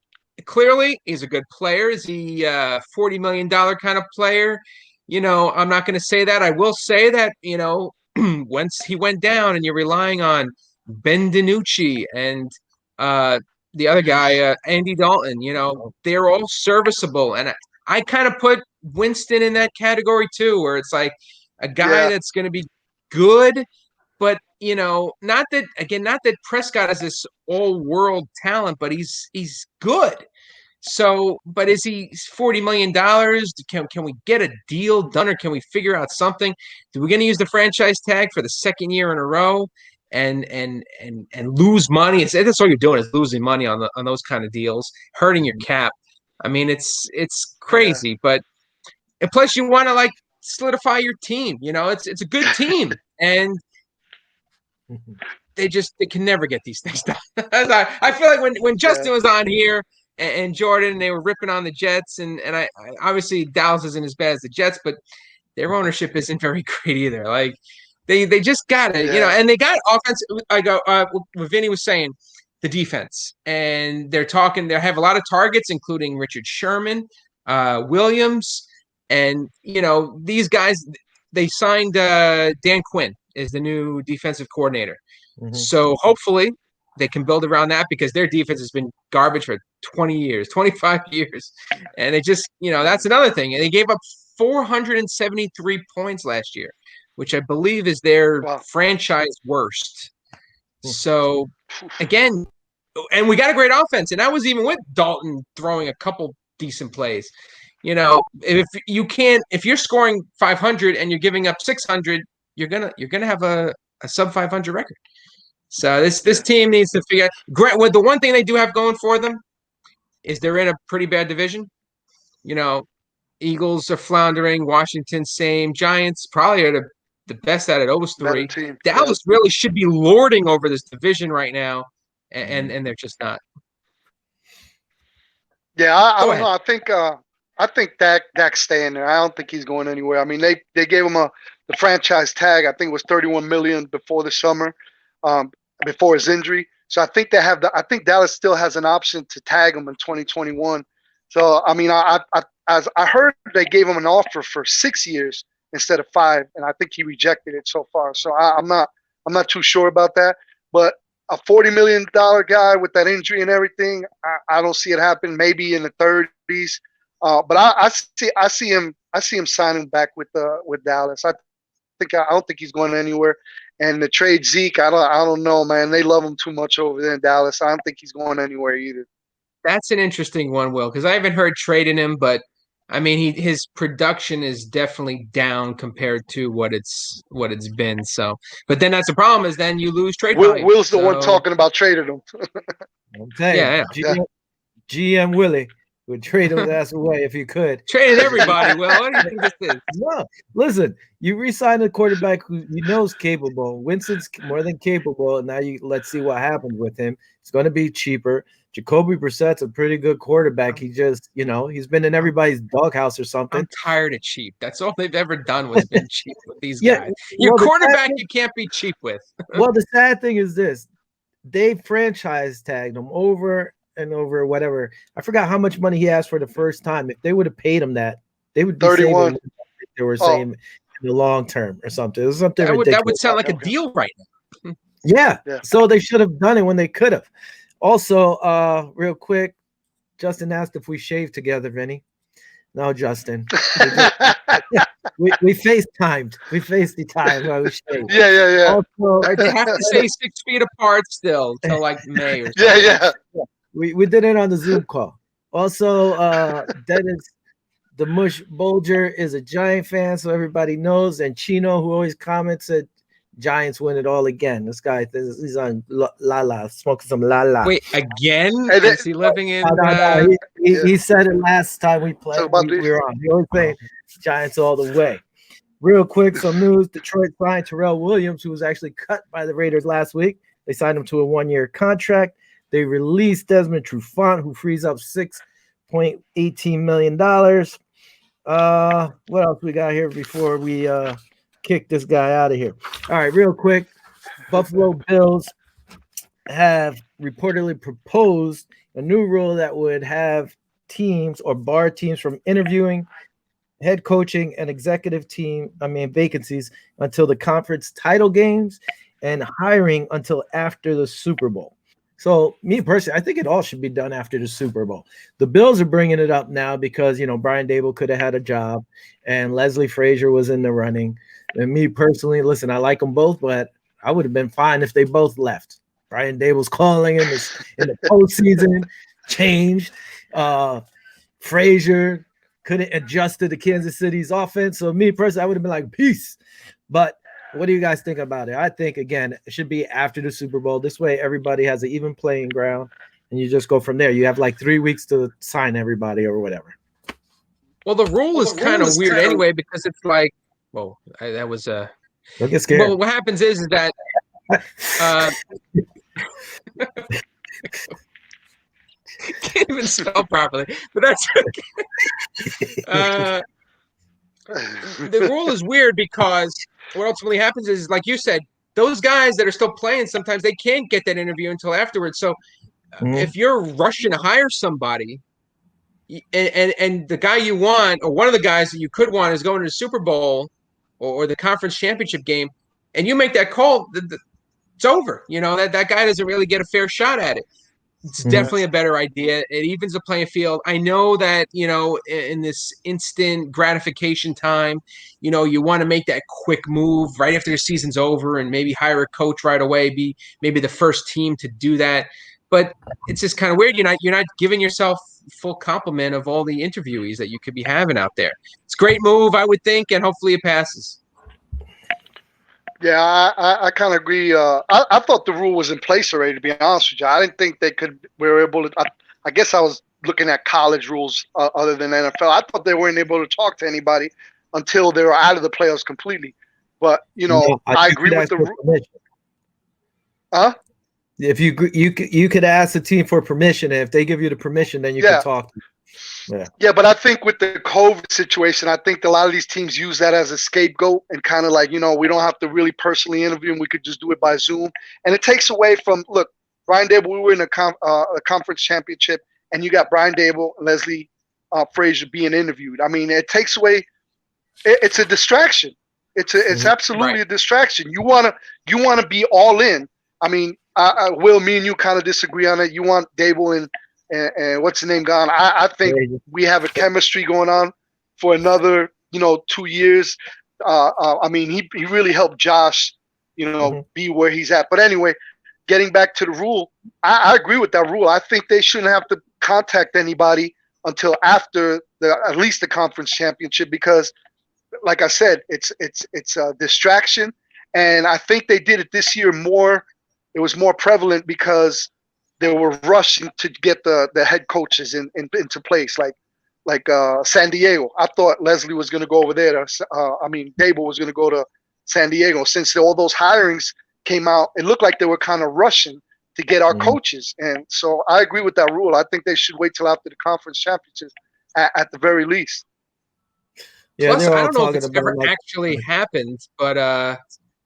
clearly he's a good player. Is he a $40 million kind of player? I'm not going to say that. I will say that, once he went down and you're relying on Ben DiNucci and the other guy, Andy Dalton, they're all serviceable. And I kind of put Winston in that category too, where it's like a guy that's going to be good, but not that Prescott is this all-world talent, but he's good. So, but is he $40 million? Can we get a deal done, or can we figure out something? Are we going to use the franchise tag for the second year in a row and lose money? That's all you're doing, is losing money on those kind of deals, hurting your cap. I mean, it's crazy, but and plus you want to, like, solidify your team. It's a good team, and they can never get these things done. I feel like when Justin was on here and Jordan, they were ripping on the Jets, and I obviously Dallas isn't as bad as the Jets, but their ownership isn't very great either. Like, they just got it, and they got offense. I go what Vinny was saying, the defense, and they have a lot of targets, including Richard Sherman, Williams, and these guys. They signed Dan Quinn as the new defensive coordinator. Mm-hmm. So hopefully they can build around that, because their defense has been garbage for 20 years, 25 years. And they just, that's another thing. And they gave up 473 points last year, which I believe is their franchise worst. So again, and we got a great offense. And I was even with Dalton throwing a couple decent plays. If you're scoring 500 and you're giving up 600, you're gonna have a sub 500 record. So this team needs to figure out. The one thing they do have going for them is they're in a pretty bad division. Eagles are floundering, Washington same, Giants probably are the best out of those three. Dallas really should be lording over this division right now, and they're just not. Yeah, I don't know. I think Dak's staying there. I don't think he's going anywhere. I mean, they gave him the franchise tag. I think it was $31 million before the summer, before his injury. So I think I think Dallas still has an option to tag him in 2021. So I mean, as I heard, they gave him an offer for 6 years instead of 5, and I think he rejected it so far. So I'm not too sure about that. But a $40 million guy with that injury and everything, I don't see it happen. Maybe in the 30s. But I see him signing back with Dallas. I don't think he's going anywhere. And the trade Zeke, I don't know, man. They love him too much over there in Dallas. I don't think he's going anywhere either. That's an interesting one, Will, because I haven't heard trading him, but I mean, his production is definitely down compared to what it's been. So, but then that's the problem is then you lose trade value. Will's the one So, talking about trading him. I'm saying, yeah. Yeah. GM Willie would trade his ass away if he could. Traded everybody. Well, what do you think this is? No, listen, you re-sign a quarterback who you know is capable. Winston's more than capable, and now let's see what happens with him. It's going to be cheaper. Jacoby Brissett's a pretty good quarterback. He just, he's been in everybody's doghouse or something. I'm tired of cheap. That's all they've ever done was been cheap with these Yeah, guys. Your well, quarterback you can't be cheap with. Well, the sad thing is this: they franchise tagged him over and over, whatever. I forgot how much money he asked for the first time. If they would have paid him that, they would be 31. saving. They were saying in the long term or something. It was something ridiculous. That would sound like a deal right now. Yeah. So they should have done it when they could have. Also, real quick, Justin asked if we shaved together, Vinny. No, Justin. we FaceTimed. We FaceTimed while we shaved. Yeah. Also, they have to stay 6 feet apart still till like May or something. Yeah. We did it on the Zoom call. Also, Dennis the Mush Bolger is a Giant fan, so everybody knows. And Chino, who always comments, said Giants win it all again. This guy, he's on La, smoking some La. Wait, again? Is he living in? He said it last time we played. We were on. He always saying Giants all the way. Real quick, some news. Detroit signed Terrell Williams, who was actually cut by the Raiders last week. They signed him to a 1-year contract. They released Desmond Trufant, who frees up $6.18 million. What else we got here before we kick this guy out of here? All right, real quick. Buffalo Bills have reportedly proposed a new rule that would have teams or bar teams from interviewing head coaching and executive vacancies until the conference title games and hiring until after the Super Bowl. So me personally, I think it all should be done after the Super Bowl. The Bills are bringing it up now because, Brian Daboll could have had a job and Leslie Frazier was in the running. And me personally, listen, I like them both, but I would have been fine if they both left. Brian Daboll's calling in the postseason, changed. Frazier couldn't adjust to the Kansas City's offense. So me personally, I would have been like, peace. But what do you guys think about it? I think, again, it should be after the Super Bowl. This way, everybody has an even playing ground, and you just go from there. You have like 3 weeks to sign everybody or whatever. Well, the rule is kind of weird anyway because it's like, that was a. Don't get scared. Well, what happens is that. Can't even spell properly, but that's okay. The rule is weird because what ultimately happens is, like you said, those guys that are still playing, sometimes they can't get that interview until afterwards. So if you're rushing to hire somebody and the guy you want, or one of the guys that you could want, is going to the Super Bowl or the conference championship game, and you make that call, it's over. That guy doesn't really get a fair shot at it. It's definitely a better idea. It evens the playing field. I know that, in this instant gratification time, you want to make that quick move right after the season's over and maybe hire a coach right away, be maybe the first team to do that. But it's just kind of weird. You're not giving yourself full complement of all the interviewees that you could be having out there. It's a great move, I would think, and hopefully it passes. Yeah, I kind of agree. I thought the rule was in place already, to be honest with you. I didn't think they were able to. I guess I was looking at college rules other than NFL. I thought they weren't able to talk to anybody until they were out of the playoffs completely. But, I agree with the rule. Huh? If you could ask the team for permission, and if they give you the permission, then you can talk. Yeah, but I think with the COVID situation, I think a lot of these teams use that as a scapegoat and kind of like, we don't have to really personally interview him. We could just do it by Zoom. And it takes away from, look, Brian Daboll, we were in a conference championship, and you got Brian Daboll and Leslie Frazier being interviewed. I mean, it takes away – it's a distraction. It's absolutely a distraction. You want to be all in. I mean, Will, me and you kind of disagree on it. You want Daboll and what's the name gone? I think we have a chemistry going on for another, 2 years. I mean, he really helped Josh, be where he's at. But anyway, getting back to the rule, I agree with that rule. I think they shouldn't have to contact anybody until after at least the conference championship because, like I said, it's a distraction, and I think they did it this year more. It was more prevalent because they were rushing to get the head coaches into place, like San Diego. I thought Leslie was going to go over there. Dable was going to go to San Diego. Since all those hirings came out, it looked like they were kind of rushing to get our coaches. And so I agree with that rule. I think they should wait till after the conference championships at the very least. Yeah, Plus, they're I all don't know if talking it's about ever actually happened, but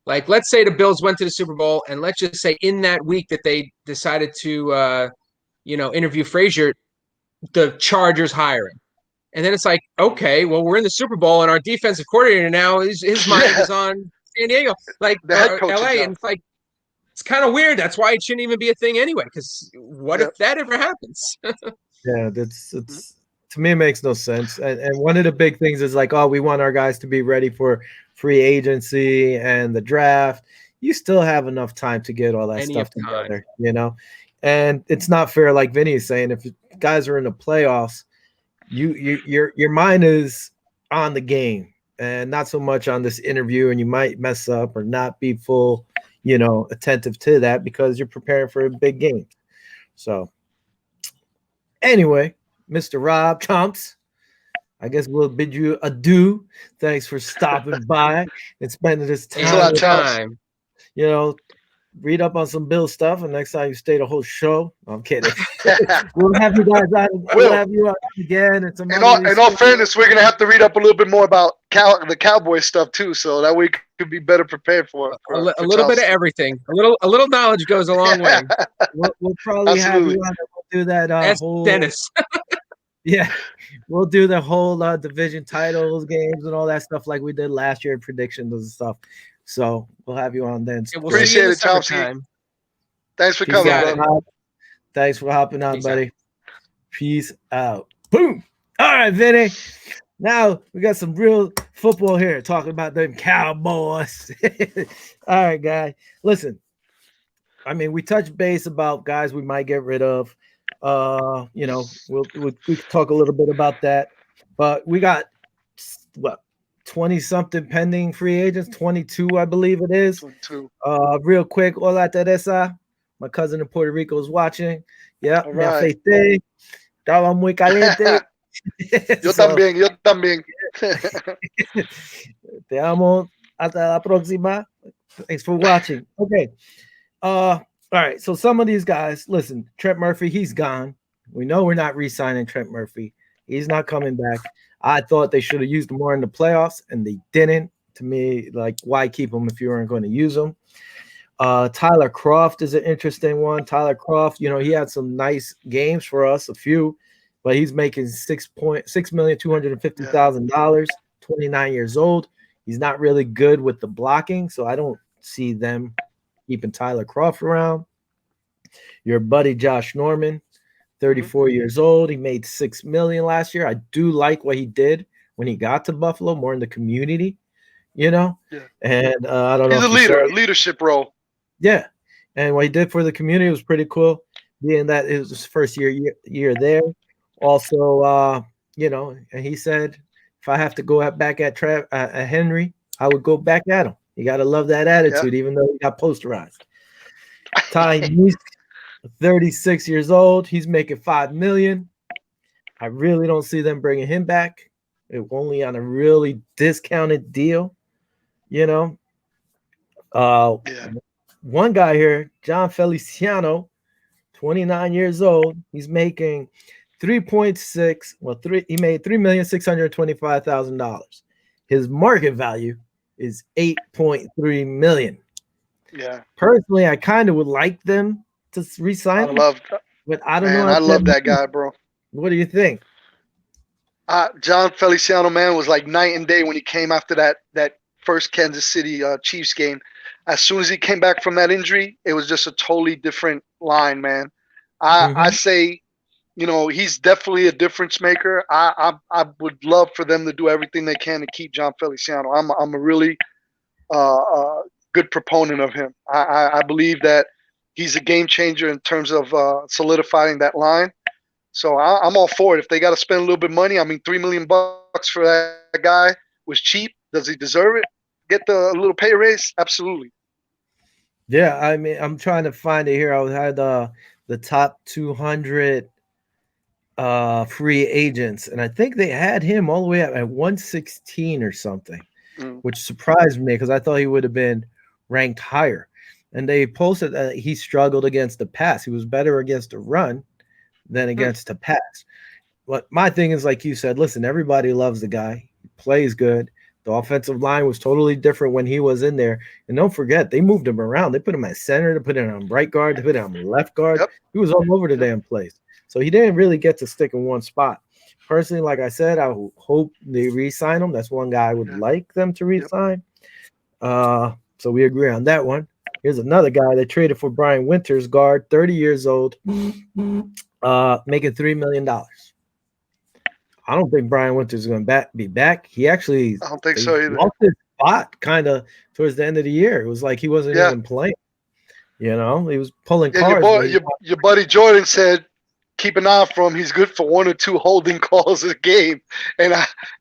like, let's say the Bills went to the Super Bowl, and let's just say in that week that they decided to, interview Frazier, the Chargers hiring. And then it's like, okay, well, we're in the Super Bowl, and our defensive coordinator now, his mind is on San Diego, like, the head or coach's LA. job. And it's like, it's kind of weird. That's why it shouldn't even be a thing anyway, because what if that ever happens? Yeah, it's to me it makes no sense. And one of the big things is like, oh, we want our guys to be ready for free agency and the draft. You still have enough time to get all that Plenty stuff of time. together, you know. And it's not fair, like Vinny is saying, if guys are in the playoffs, your mind is on the game and not so much on this interview, and you might mess up or not be full, attentive to that because you're preparing for a big game. So anyway, Mr. Rob Chomps, I guess we'll bid you adieu. Thanks for stopping by and spending this Thanks a lot, time. Chomps. Read up on some Bill stuff, and next time you stay the whole show. No, I'm kidding. We'll have you guys on. We'll have you on again. It's in all fairness, we're gonna have to read up a little bit more about the Cowboys stuff too, so that we could be better prepared for a little bit of everything. A little knowledge goes a long way. We'll probably have you on. We'll do that whole Dennis. Yeah, we'll do the whole division titles games and all that stuff like we did last year, predictions and stuff. So we'll have you on then. We'll appreciate it, Chomsky. Thanks for coming, bro. Thanks for hopping on, buddy. Peace out. Boom. All right, Vinny. Now we got some real football here, talking about them Cowboys. All right, guy. Listen, I mean, we touched base about guys we might get rid of. We could talk a little bit about that, but we got what 20 something pending free agents, 22, I believe it is. 22. Real quick, hola Teresa, my cousin in Puerto Rico is watching. Yeah, me right. afeité, estaba muy caliente. Yo también. Te amo, hasta la próxima. Thanks for watching. Okay. All right, so some of these guys, listen, Trent Murphy, he's gone. We know we're not re-signing Trent Murphy. He's not coming back. I thought they should have used him more in the playoffs, and they didn't. To me, like, why keep him if you weren't going to use him? Tyler Kroft is an interesting one. Tyler Kroft, he had some nice games for us, a few, but he's making $6,250,000, 29 years old. He's not really good with the blocking, so I don't see them keeping Tyler Kroft around. Your buddy Josh Norman, 34 years old. He made $6 million last year. I do like what he did when he got to Buffalo, more in the community, And I don't know. He's a leader, leadership role. Yeah, and what he did for the community was pretty cool. Being that it was his first year there. Also, and he said, if I have to go back at Henry, I would go back at him. You got to love that attitude, even though he got posterized. Ty Nisk, 36 years old. He's making $5 million. I really don't see them bringing him back. Only on a really discounted deal, One guy here, John Feliciano, 29 years old. He's making 3.6. He made $3,625,000. His market value is $8.3 million. Yeah. Personally, I kind of would like them to re-sign him. But I don't know. I love that guy, bro. What do you think? John Feliciano, man, was like night and day when he came after that first Kansas City Chiefs game. As soon as he came back from that injury, it was just a totally different line, man. I say, he's definitely a difference maker. I would love for them to do everything they can to keep John Feliciano. I'm a really good proponent of him. I believe that he's a game changer in terms of solidifying that line. So I'm all for it. If they got to spend a little bit of money, I mean, $3 million for that guy was cheap. Does he deserve it? Get the little pay raise? Absolutely. Yeah, I mean, I'm trying to find it here. I had the top 200 free agents, and I think they had him all the way up at 116 or something, Mm, which surprised me because I thought he would have been ranked higher. And they posted that he struggled against the pass. He was better against the run than mm, against the pass. But my thing is, like you said, listen, everybody loves the guy. He plays good. The offensive line was totally different when he was in there. And don't forget, they moved him around. They put him at center, they put him on right guard, they put him on left guard. yep. He was all over the Yep. damn place. So he didn't really get to stick in one spot. Personally, like I said, I hope they re-sign him. That's one guy I would Yeah. like them to Yep. re-sign. So we agree on that one. Here's another guy they traded for Brian Winters, guard, 30 years old, making $3 million. I don't think Brian Winters is going to be back. He actually I don't think they so either. lost his spot kind of towards the end of the year. It was like he wasn't Yeah. even playing. He was pulling Yeah. Your cars. boy, your buddy Jordan said, keep an eye out for him. He's good for 1 or 2 holding calls a game, and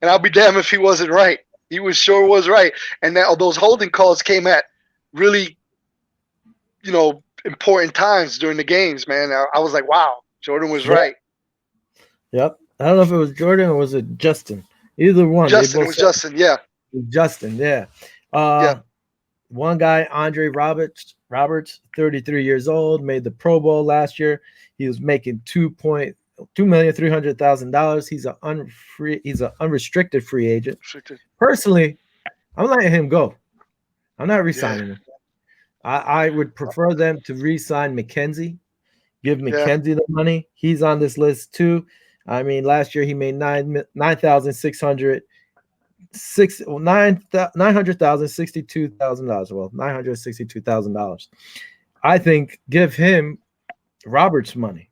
I'll be damned if he wasn't right. He was right. And that those holding calls came at really, important times during the games. Man, I was like, wow, Jordan was right. Yep. I don't know if it was Jordan or was it Justin. Either one. Justin, it was Justin. Yeah. Justin. Yeah. Yeah. One guy, Andre Roberts, 33 years old, made the Pro Bowl last year. He was making $2,300,000. He's an unrestricted free agent. Restricted. Personally, I'm letting him go. I'm not Yeah. re-signing him. I would prefer them to re-sign McKenzie. Give McKenzie the money. He's on this list too. I mean, last year he made $962,000. Well, $962,000. I think give him Roberts money.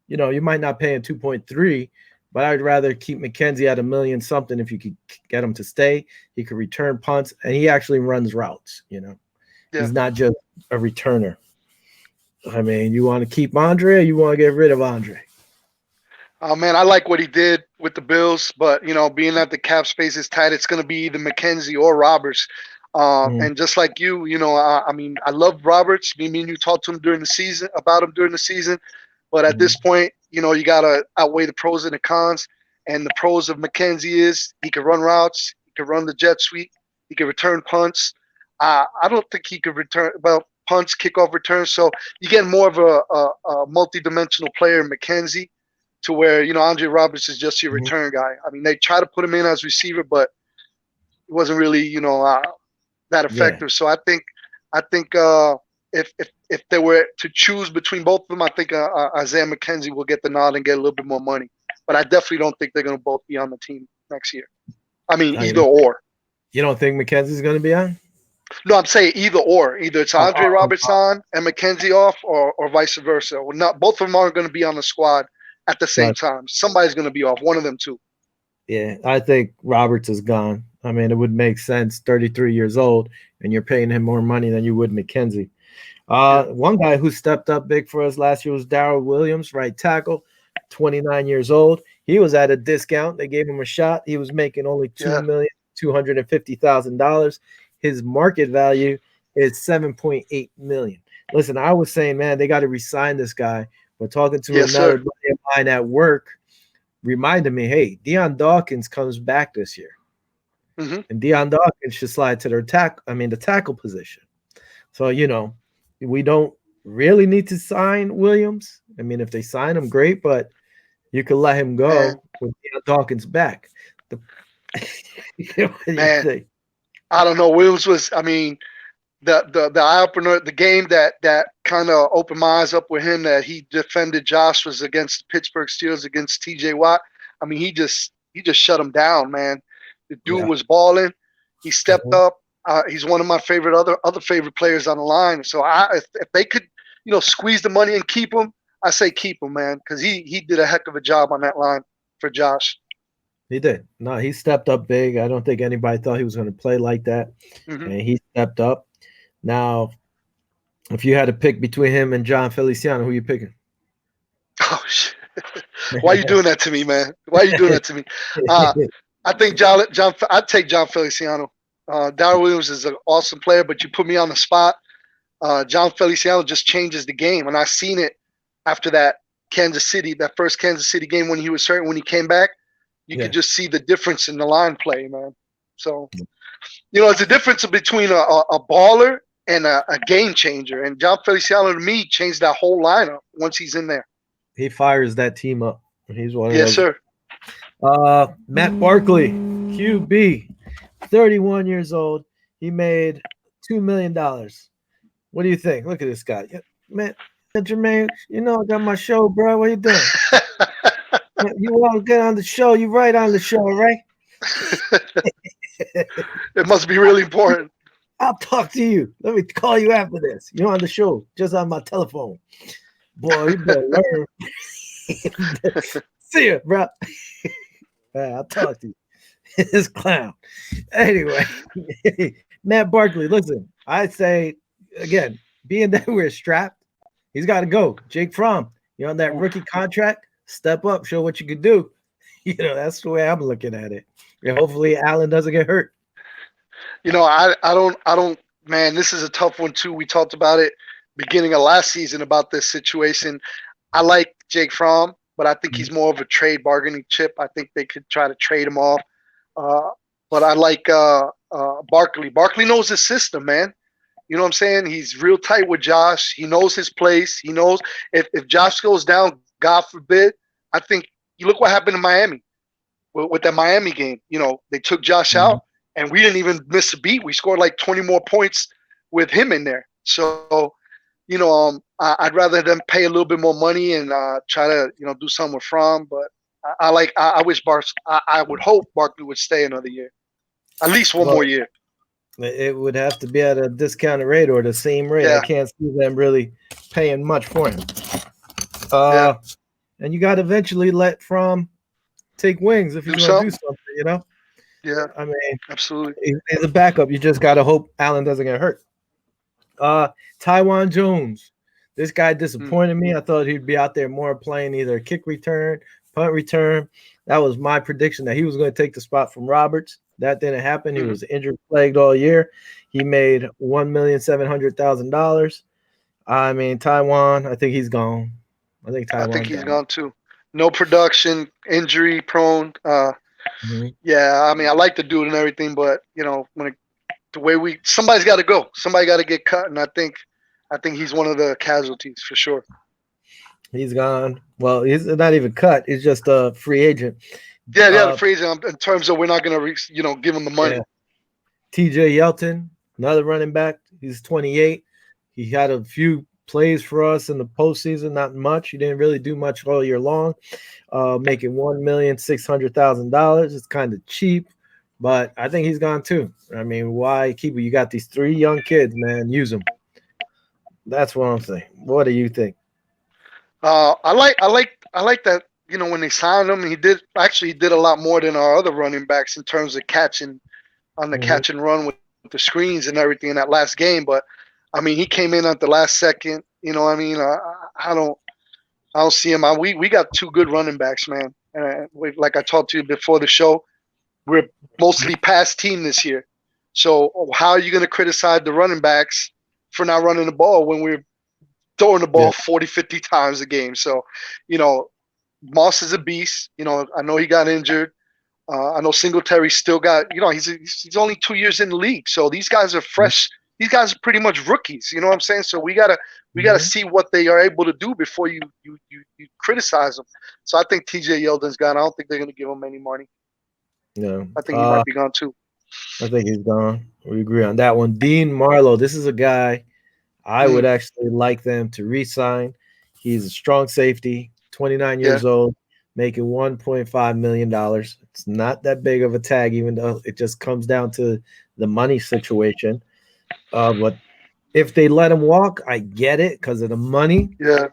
You might not pay him 2.3, but I'd rather keep McKenzie at $1 million something if you could get him to stay. He could return punts, and he actually runs routes. Yeah. He's not just a returner. I mean, you want to keep Andre or you want to get rid of Andre? Oh man, I like what he did with the Bills, but being that the cap space is tight, it's going to be either McKenzie or Roberts. And just like you, I mean, I love Roberts. Me and you talked to him during the season about him during the season, but at this point, you gotta outweigh the pros and the cons. And the pros of McKenzie is he can run routes, he can run the jet sweep, he can return punts. I don't think he could return punts, kickoff returns. So you get more of a multi-dimensional player, McKenzie, to where Andre Roberts is just your return guy. I mean, they try to put him in as receiver, but it wasn't really that effective. Yeah. So I think if they were to choose between both of them, I think Isaiah McKenzie will get the nod and get a little bit more money. But I definitely don't think they're going to both be on the team next year. I mean, either or. You don't think McKenzie's going to be on? No, I'm saying either or. Either it's Andre Roberts on and McKenzie off, or vice versa. Well, not both of them aren't going to be on the squad at the same time. Somebody's going to be off. One of them two. Yeah, I think Roberts is gone. I mean, it would make sense. 33 years old, and you're paying him more money than you would McKenzie. One guy who stepped up big for us last year was Darrell Williams, right tackle, 29 years old. He was at a discount. They gave him a shot. He was making only $2,250,000. His market value is $7.8 million. Listen, I was saying, man, they got to re-sign this guy. But talking to another buddy of mine at work reminded me, hey, Deion Dawkins comes back this year. And Deion Dawkins should slide to the tackle position. So, we don't really need to sign Williams. I mean, if they sign him, great, but you could let him go with Deion Dawkins back. Man, I don't know. Williams was, I mean, the eye opener, the game that kind of opened my eyes up with him, that he defended Josh, was against the Pittsburgh Steelers against TJ Watt. I mean, he just shut him down, man. The dude was balling. He stepped up. He's one of my other favorite players on the line. So if they could, squeeze the money and keep him, I say keep him, man, because he did a heck of a job on that line for Josh. He did. No, he stepped up big. I don't think anybody thought he was going to play like that, and he stepped up. Now, if you had to pick between him and John Feliciano, who are you picking? Oh shit! Why you doing that to me, man? Why you doing that to me? Uh, I think I'd take John Feliciano. Darrell Williams is an awesome player, but you put me on the spot. John Feliciano just changes the game, and I seen it after that first Kansas City game when he was hurt. When he came back, you could just see the difference in the line play, man. So, it's a difference between a baller and a game changer. And John Feliciano, to me, changed that whole lineup once he's in there. He fires that team up. He's one of Yes, those. sir. Matt Barkley, QB, 31 years old. He made $2 million. What do you think? Look at this guy. Man, Jermaine, I got my show, bro. What you doing? You want to get on the show? You right on the show, right? It must be really important. I'll talk to you. Let me call you after this. You're on the show, just on my telephone. Boy, you better learn. See ya, bro. I'll talk to you. This clown. Anyway, Matt Barkley, listen, I say, again, being that we're strapped, he's got to go. Jake Fromm, you're on that rookie contract. Step up, show what you can do. That's the way I'm looking at it. And hopefully Allen doesn't get hurt. I don't, man, this is a tough one too. We talked about it beginning of last season about this situation. I like Jake Fromm, but I think he's more of a trade bargaining chip. I think they could try to trade him off. But I like Barkley. Barkley knows his system, man. You know what I'm saying? He's real tight with Josh. He knows his place. He knows if Josh goes down, God forbid, I think you look what happened in Miami with that Miami game. They took Josh out, and we didn't even miss a beat. We scored like 20 more points with him in there. So, I'd rather them pay a little bit more money and try to, do something with Fromm. But I wish I would hope Barkley would stay another year, at least one more year. It would have to be at a discounted rate or the same rate. I can't see them really paying much for him. And you got to eventually let Fromm take wings if he's going to do something, Yeah, I mean, absolutely. As a backup, you just got to hope Allen doesn't get hurt. Tywan Jones, this guy disappointed me. I thought he'd be out there more playing either kick return, punt return. That was my prediction that he was going to take the spot from Roberts. That didn't happen. He was injured plagued all year. He made $1,700,000. I mean, Tywan, I think he's gone. I think he's gone too. No production, injury prone. Yeah, I mean, I like the dude and everything, but somebody's got to go. Somebody got to get cut, and I think he's one of the casualties for sure. He's gone. Well, he's not even cut. He's just a free agent. Yeah, the free agent in terms of we're not going to, give him the money. Yeah. T.J. Yeldon, another running back. He's 28. He had a few plays for us in the postseason, not much. He didn't really do much all year long. Making $1,600,000. It's kind of cheap, but I think he's gone too. I mean, why keep it? You got these 3 young kids, man. Use them. That's what I'm saying. What do you think? I like that. When they signed him, he did a lot more than our other running backs in terms of catching on the catch and run with the screens and everything in that last game. But I mean, he came in at the last second. I don't see him. We got 2 good running backs, man. Like I talked to you before the show, we're mostly pass team this year. So how are you going to criticize the running backs for not running the ball when we're throwing the ball 40, 50 times a game? So, Moss is a beast. I know he got injured. I know Singletary still got, he's only 2 years in the league. So these guys are fresh. These guys are pretty much rookies. You know what I'm saying? So we gotta see what they are able to do before you criticize them. So I think TJ Yeldon's gone. I don't think they're gonna give him any money. No, I think he might be gone too. I think he's gone. We agree on that one. Dean Marlowe. This is a guy I would actually like them to re-sign. He's a strong safety. 29 years old, making $1.5 million. It's not that big of a tag, even though it just comes down to the money situation. But if they let him walk, I get it because of the money. Yeah.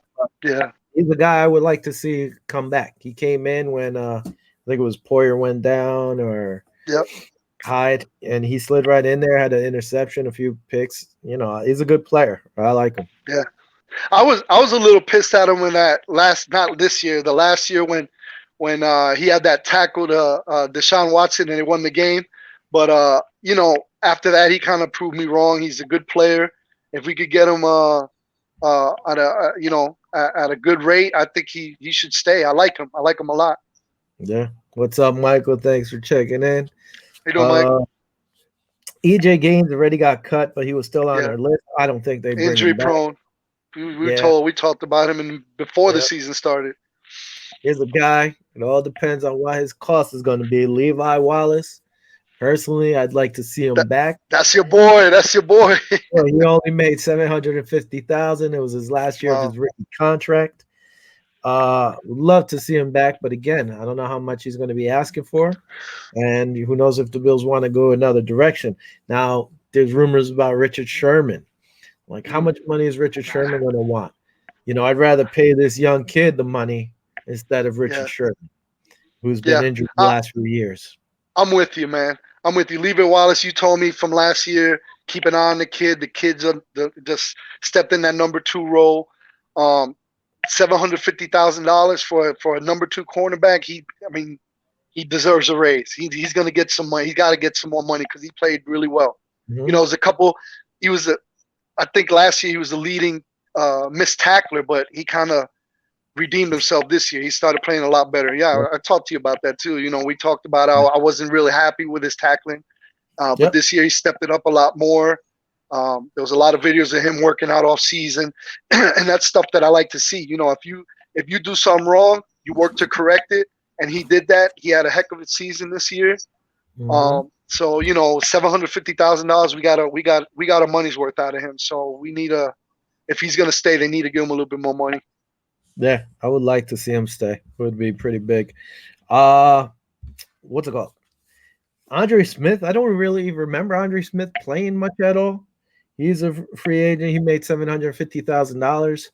He's a guy I would like to see come back. He came in when I think it was Poyer went down or Hyde, and he slid right in there, had an interception, a few picks. He's a good player. I like him. Yeah. I was a little pissed at him when that last not this year the last year when he had that tackle to Deshaun Watson and they won the game. But after that he kind of proved me wrong. He's a good player. If we could get him at a at a good rate, I think he should stay. I like him. I like him a lot. Yeah. What's up, Michael? Thanks for checking in. How you doing, Mike? EJ Gaines already got cut, but he was still on Yeah, their list. I don't think they bring injury him back. prone. We Yeah. talked about him before the Yeah. season started. Here's a guy. It all depends on what his cost is going to be. Levi Wallace. Personally, I'd like to see him back. That's your boy. That's your boy. Well, he only made $750,000. It was his last year of his rookie contract. Would love to see him back, but again, I don't know how much he's going to be asking for, and who knows if the Bills want to go another direction. Now, there's rumors about Richard Sherman. Like, how much money is Richard Sherman going to want? I'd rather pay this young kid the money instead of Richard Sherman, who's been injured the last few years. I'm with you, man. I'm with you. Levi Wallace, you told me from last year, keep an eye on the kid. The kids just stepped in that number 2 role. $750,000 for a number 2 cornerback. He deserves a raise. He's going to get some money. He's got to get some more money because he played really well. Mm-hmm. It was a couple. I think last year he was the leading missed tackler, but he kind of redeemed himself this year. He started playing a lot better. Yeah, I talked to you about that too. We talked about how I wasn't really happy with his tackling, but this year he stepped it up a lot more. There was a lot of videos of him working out off season, and that's stuff that I like to see. If you do something wrong, you work to correct it, and he did that. He had a heck of a season this year. Mm-hmm. So $750,000, we got our money's worth out of him. So we need if he's gonna stay, they need to give him a little bit more money. Yeah, I would like to see him stay. It would be pretty big. What's it called? Andre Smith. I don't really remember Andre Smith playing much at all. He's a free agent. He made $750,000.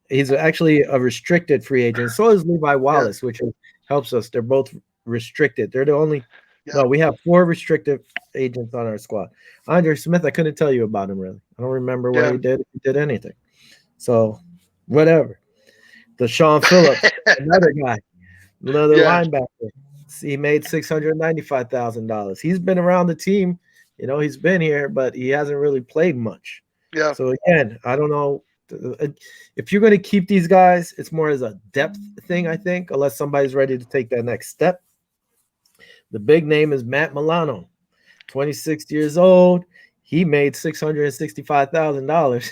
He's actually a restricted free agent. So is Levi Wallace, which helps us. They're both restricted. They're the only. Yeah. No, we have 4 restricted agents on our squad. Andre Smith, I couldn't tell you about him really. I don't remember what he did. If he did anything. So, whatever. The Sean Phillips, another guy, another linebacker. He made $695,000. He's been around the team. He's been here, but he hasn't really played much. Yeah. So again, I don't know if you're going to keep these guys. It's more as a depth thing, I think, unless somebody's ready to take that next step. The big name is Matt Milano, 26 years old. He made $665,000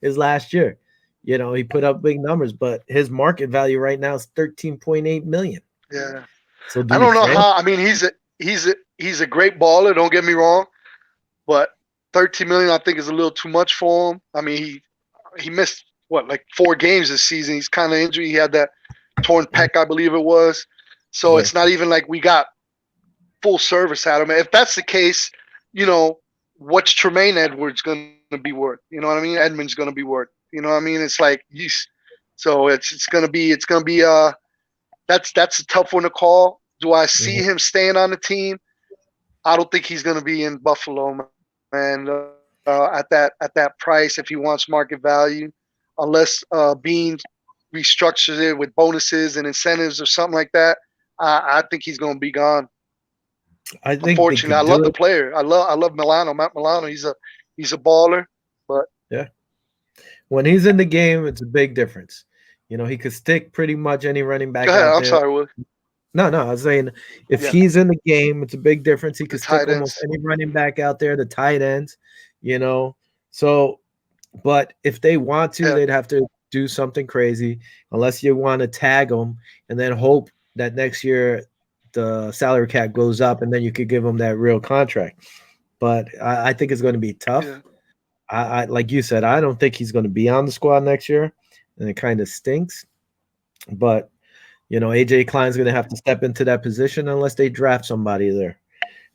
his last year. He put up big numbers, but his market value right now is $13.8 million. Yeah. So I don't know how. I mean, he's a great baller. Don't get me wrong, but $13 million I think is a little too much for him. I mean, he missed like 4 games this season. He's kind of injured. He had that torn pec, I believe it was. So it's not even like we got full service out of him. If that's the case, what's Tremaine Edwards going to be worth? You know what I mean? Edmonds going to be worth. You know what I mean? It's like, so it's gonna be that's a tough one to call. Do I see him staying on the team? I don't think he's gonna be in Buffalo, man. At that price, if he wants market value, unless Bean restructures it with bonuses and incentives or something like that, I think he's gonna be gone. I think. Unfortunately, I love the player. I love Milano. Matt Milano. He's a baller, but yeah. When he's in the game, it's a big difference. He could stick pretty much any running back. Go ahead. out I'm there. sorry, Will. No, I was saying if he's in the game, it's a big difference. He could stick almost any running back out there, the tight ends, So, but if they want to, they'd have to do something crazy unless you want to tag them and then hope that next year the salary cap goes up and then you could give them that real contract. But I think it's going to be tough. Yeah. I like you said, I don't think he's going to be on the squad next year, and it kind of stinks. But AJ Klein's going to have to step into that position unless they draft somebody there.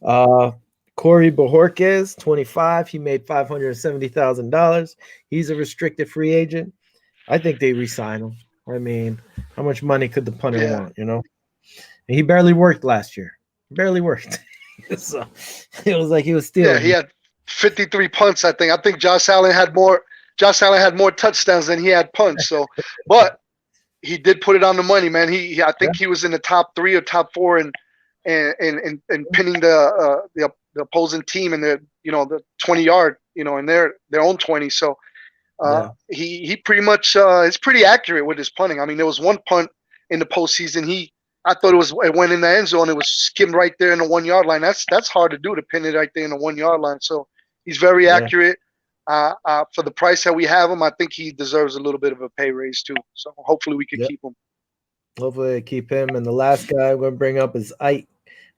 Corey Bojorquez, 25. He made $570,000. He's a restricted free agent. I think they re-sign him. I mean, how much money could the punter want? And he barely worked last year. Barely worked. So it was like he was stealing. Yeah, he had 53 punts, I think. I think Josh Allen had more Josh Allen had more touchdowns than he had punts. So, but he did put it on the money, man. I think he was in the top 3 or top 4 and pinning the opposing team in the the 20-yard in their own 20. So he pretty much is pretty accurate with his punting. I mean, there was one punt in the postseason. I thought it went in the end zone. It was skimmed right there in the 1-yard line. That's hard to do, to pin it right there in the 1-yard line. So he's very accurate. For the price that we have him, I think he deserves a little bit of a pay raise too. So hopefully we can keep him. Hopefully keep him. And the last guy I'm going to bring up is Ike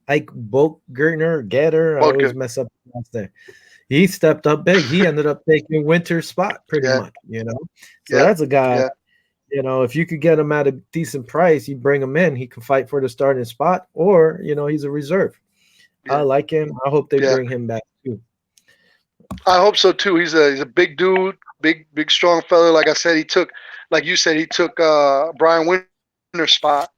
Getter. I always mess up the last name. He stepped up big. He ended up taking Winter's spot pretty much, So that's a guy, if you could get him at a decent price, you bring him in, he can fight for the starting spot, or, he's a reserve. I like him. I hope they bring him back too. I hope so too. He's a big dude, big strong fella. Like I said, he took Brian Winter's spot.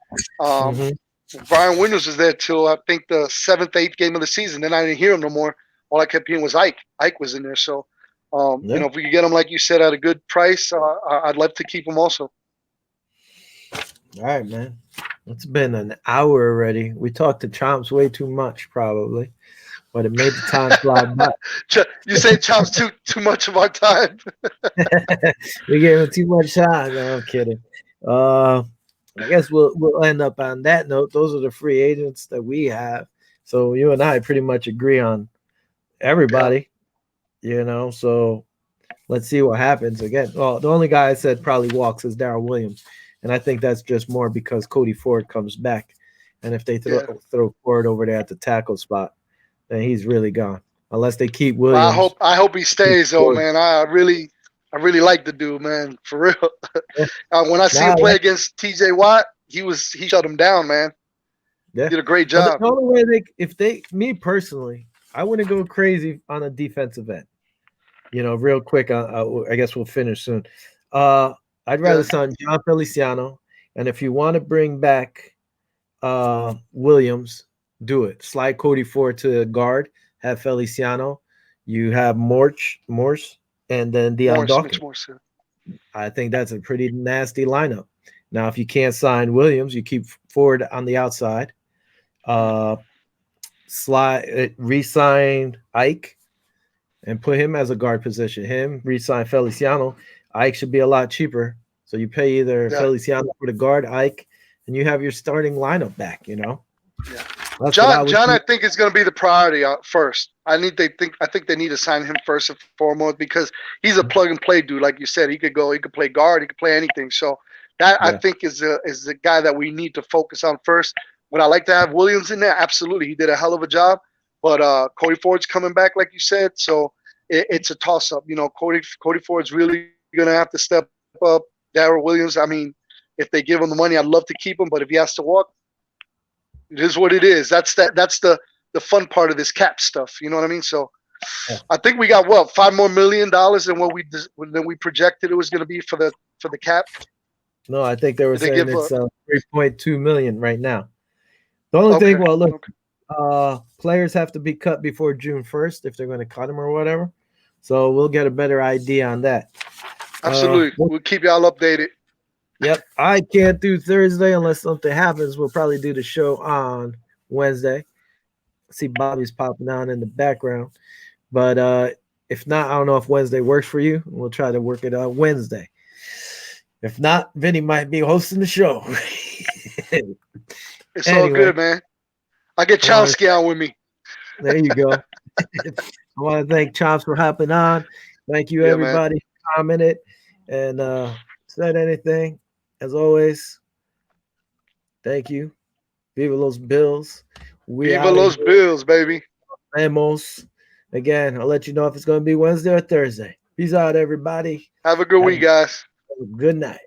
Brian Winters was there till I think the 7th, 8th game of the season. Then I didn't hear him no more. All I kept hearing was Ike. Ike was in there. So, if we could get him, like you said, at a good price, I'd love to keep him also. All right, man. It's been an hour already. We talked to Chomps way too much, probably, but it made the time fly by. You say Chomps too much of our time. We gave him too much time. No, I'm kidding. I guess we'll end up on that note. Those are the free agents that we have. So you and I pretty much agree on everybody, so let's see what happens again. Well, the only guy I said probably walks is Darrell Williams. And I think that's just more because Cody Ford comes back. And if they throw Ford over there at the tackle spot, then he's really gone. Unless they keep Williams. I hope he stays though, man. I really like the dude, man. For real. When I see him play against TJ Watt, he shut him down, man. Yeah. He did a great job. The only way me personally, I wouldn't go crazy on a defensive end. Real quick, I guess we'll finish soon. I'd rather sign John Feliciano, and if you want to bring back Williams, do it. Slide Cody Ford to guard, have Feliciano. You have Morse, and then Deion Dawkins. I think that's a pretty nasty lineup. Now, if you can't sign Williams, you keep Ford on the outside. Re-sign Ike and put him as a guard position. Re-sign Feliciano. Ike should be a lot cheaper. So you pay either Feliciano for the guard, Ike, and you have your starting lineup back, Yeah. John, I think is going to be the priority first. I think they need to sign him first and foremost because he's a plug and play dude. Like you said, he could play guard, he could play anything. So that I think is the guy that we need to focus on first. Would I like to have Williams in there? Absolutely. He did a hell of a job. But Cody Ford's coming back, like you said. So it's a toss up. Cody Ford's really going to have to step up. Darrell Williams, I mean, if they give him the money, I'd love to keep him. But if he has to walk, it is what it is. That's the fun part of this cap stuff. You know what I mean? So I think we got $5 million than we projected it was going to be for the cap. No, I think they were saying it's 3.2 million right now. The only thing, players have to be cut before June 1st if they're going to cut them or whatever. So we'll get a better idea on that. Absolutely. We'll keep y'all updated. Yep. I can't do Thursday unless something happens. We'll probably do the show on Wednesday. See Bobby's popping on in the background. But if not, I don't know if Wednesday works for you. We'll try to work it out Wednesday. If not, Vinny might be hosting the show. It's all good, man. I get Chomsky on with me. There you go. I want to thank Chomps for hopping on. Thank you, everybody, who commented and said anything. As always, thank you. Viva los Bills. Viva los Bills, baby. Vamos. Again, I'll let you know if it's going to be Wednesday or Thursday. Peace out, everybody. Have a good week, guys. Good night.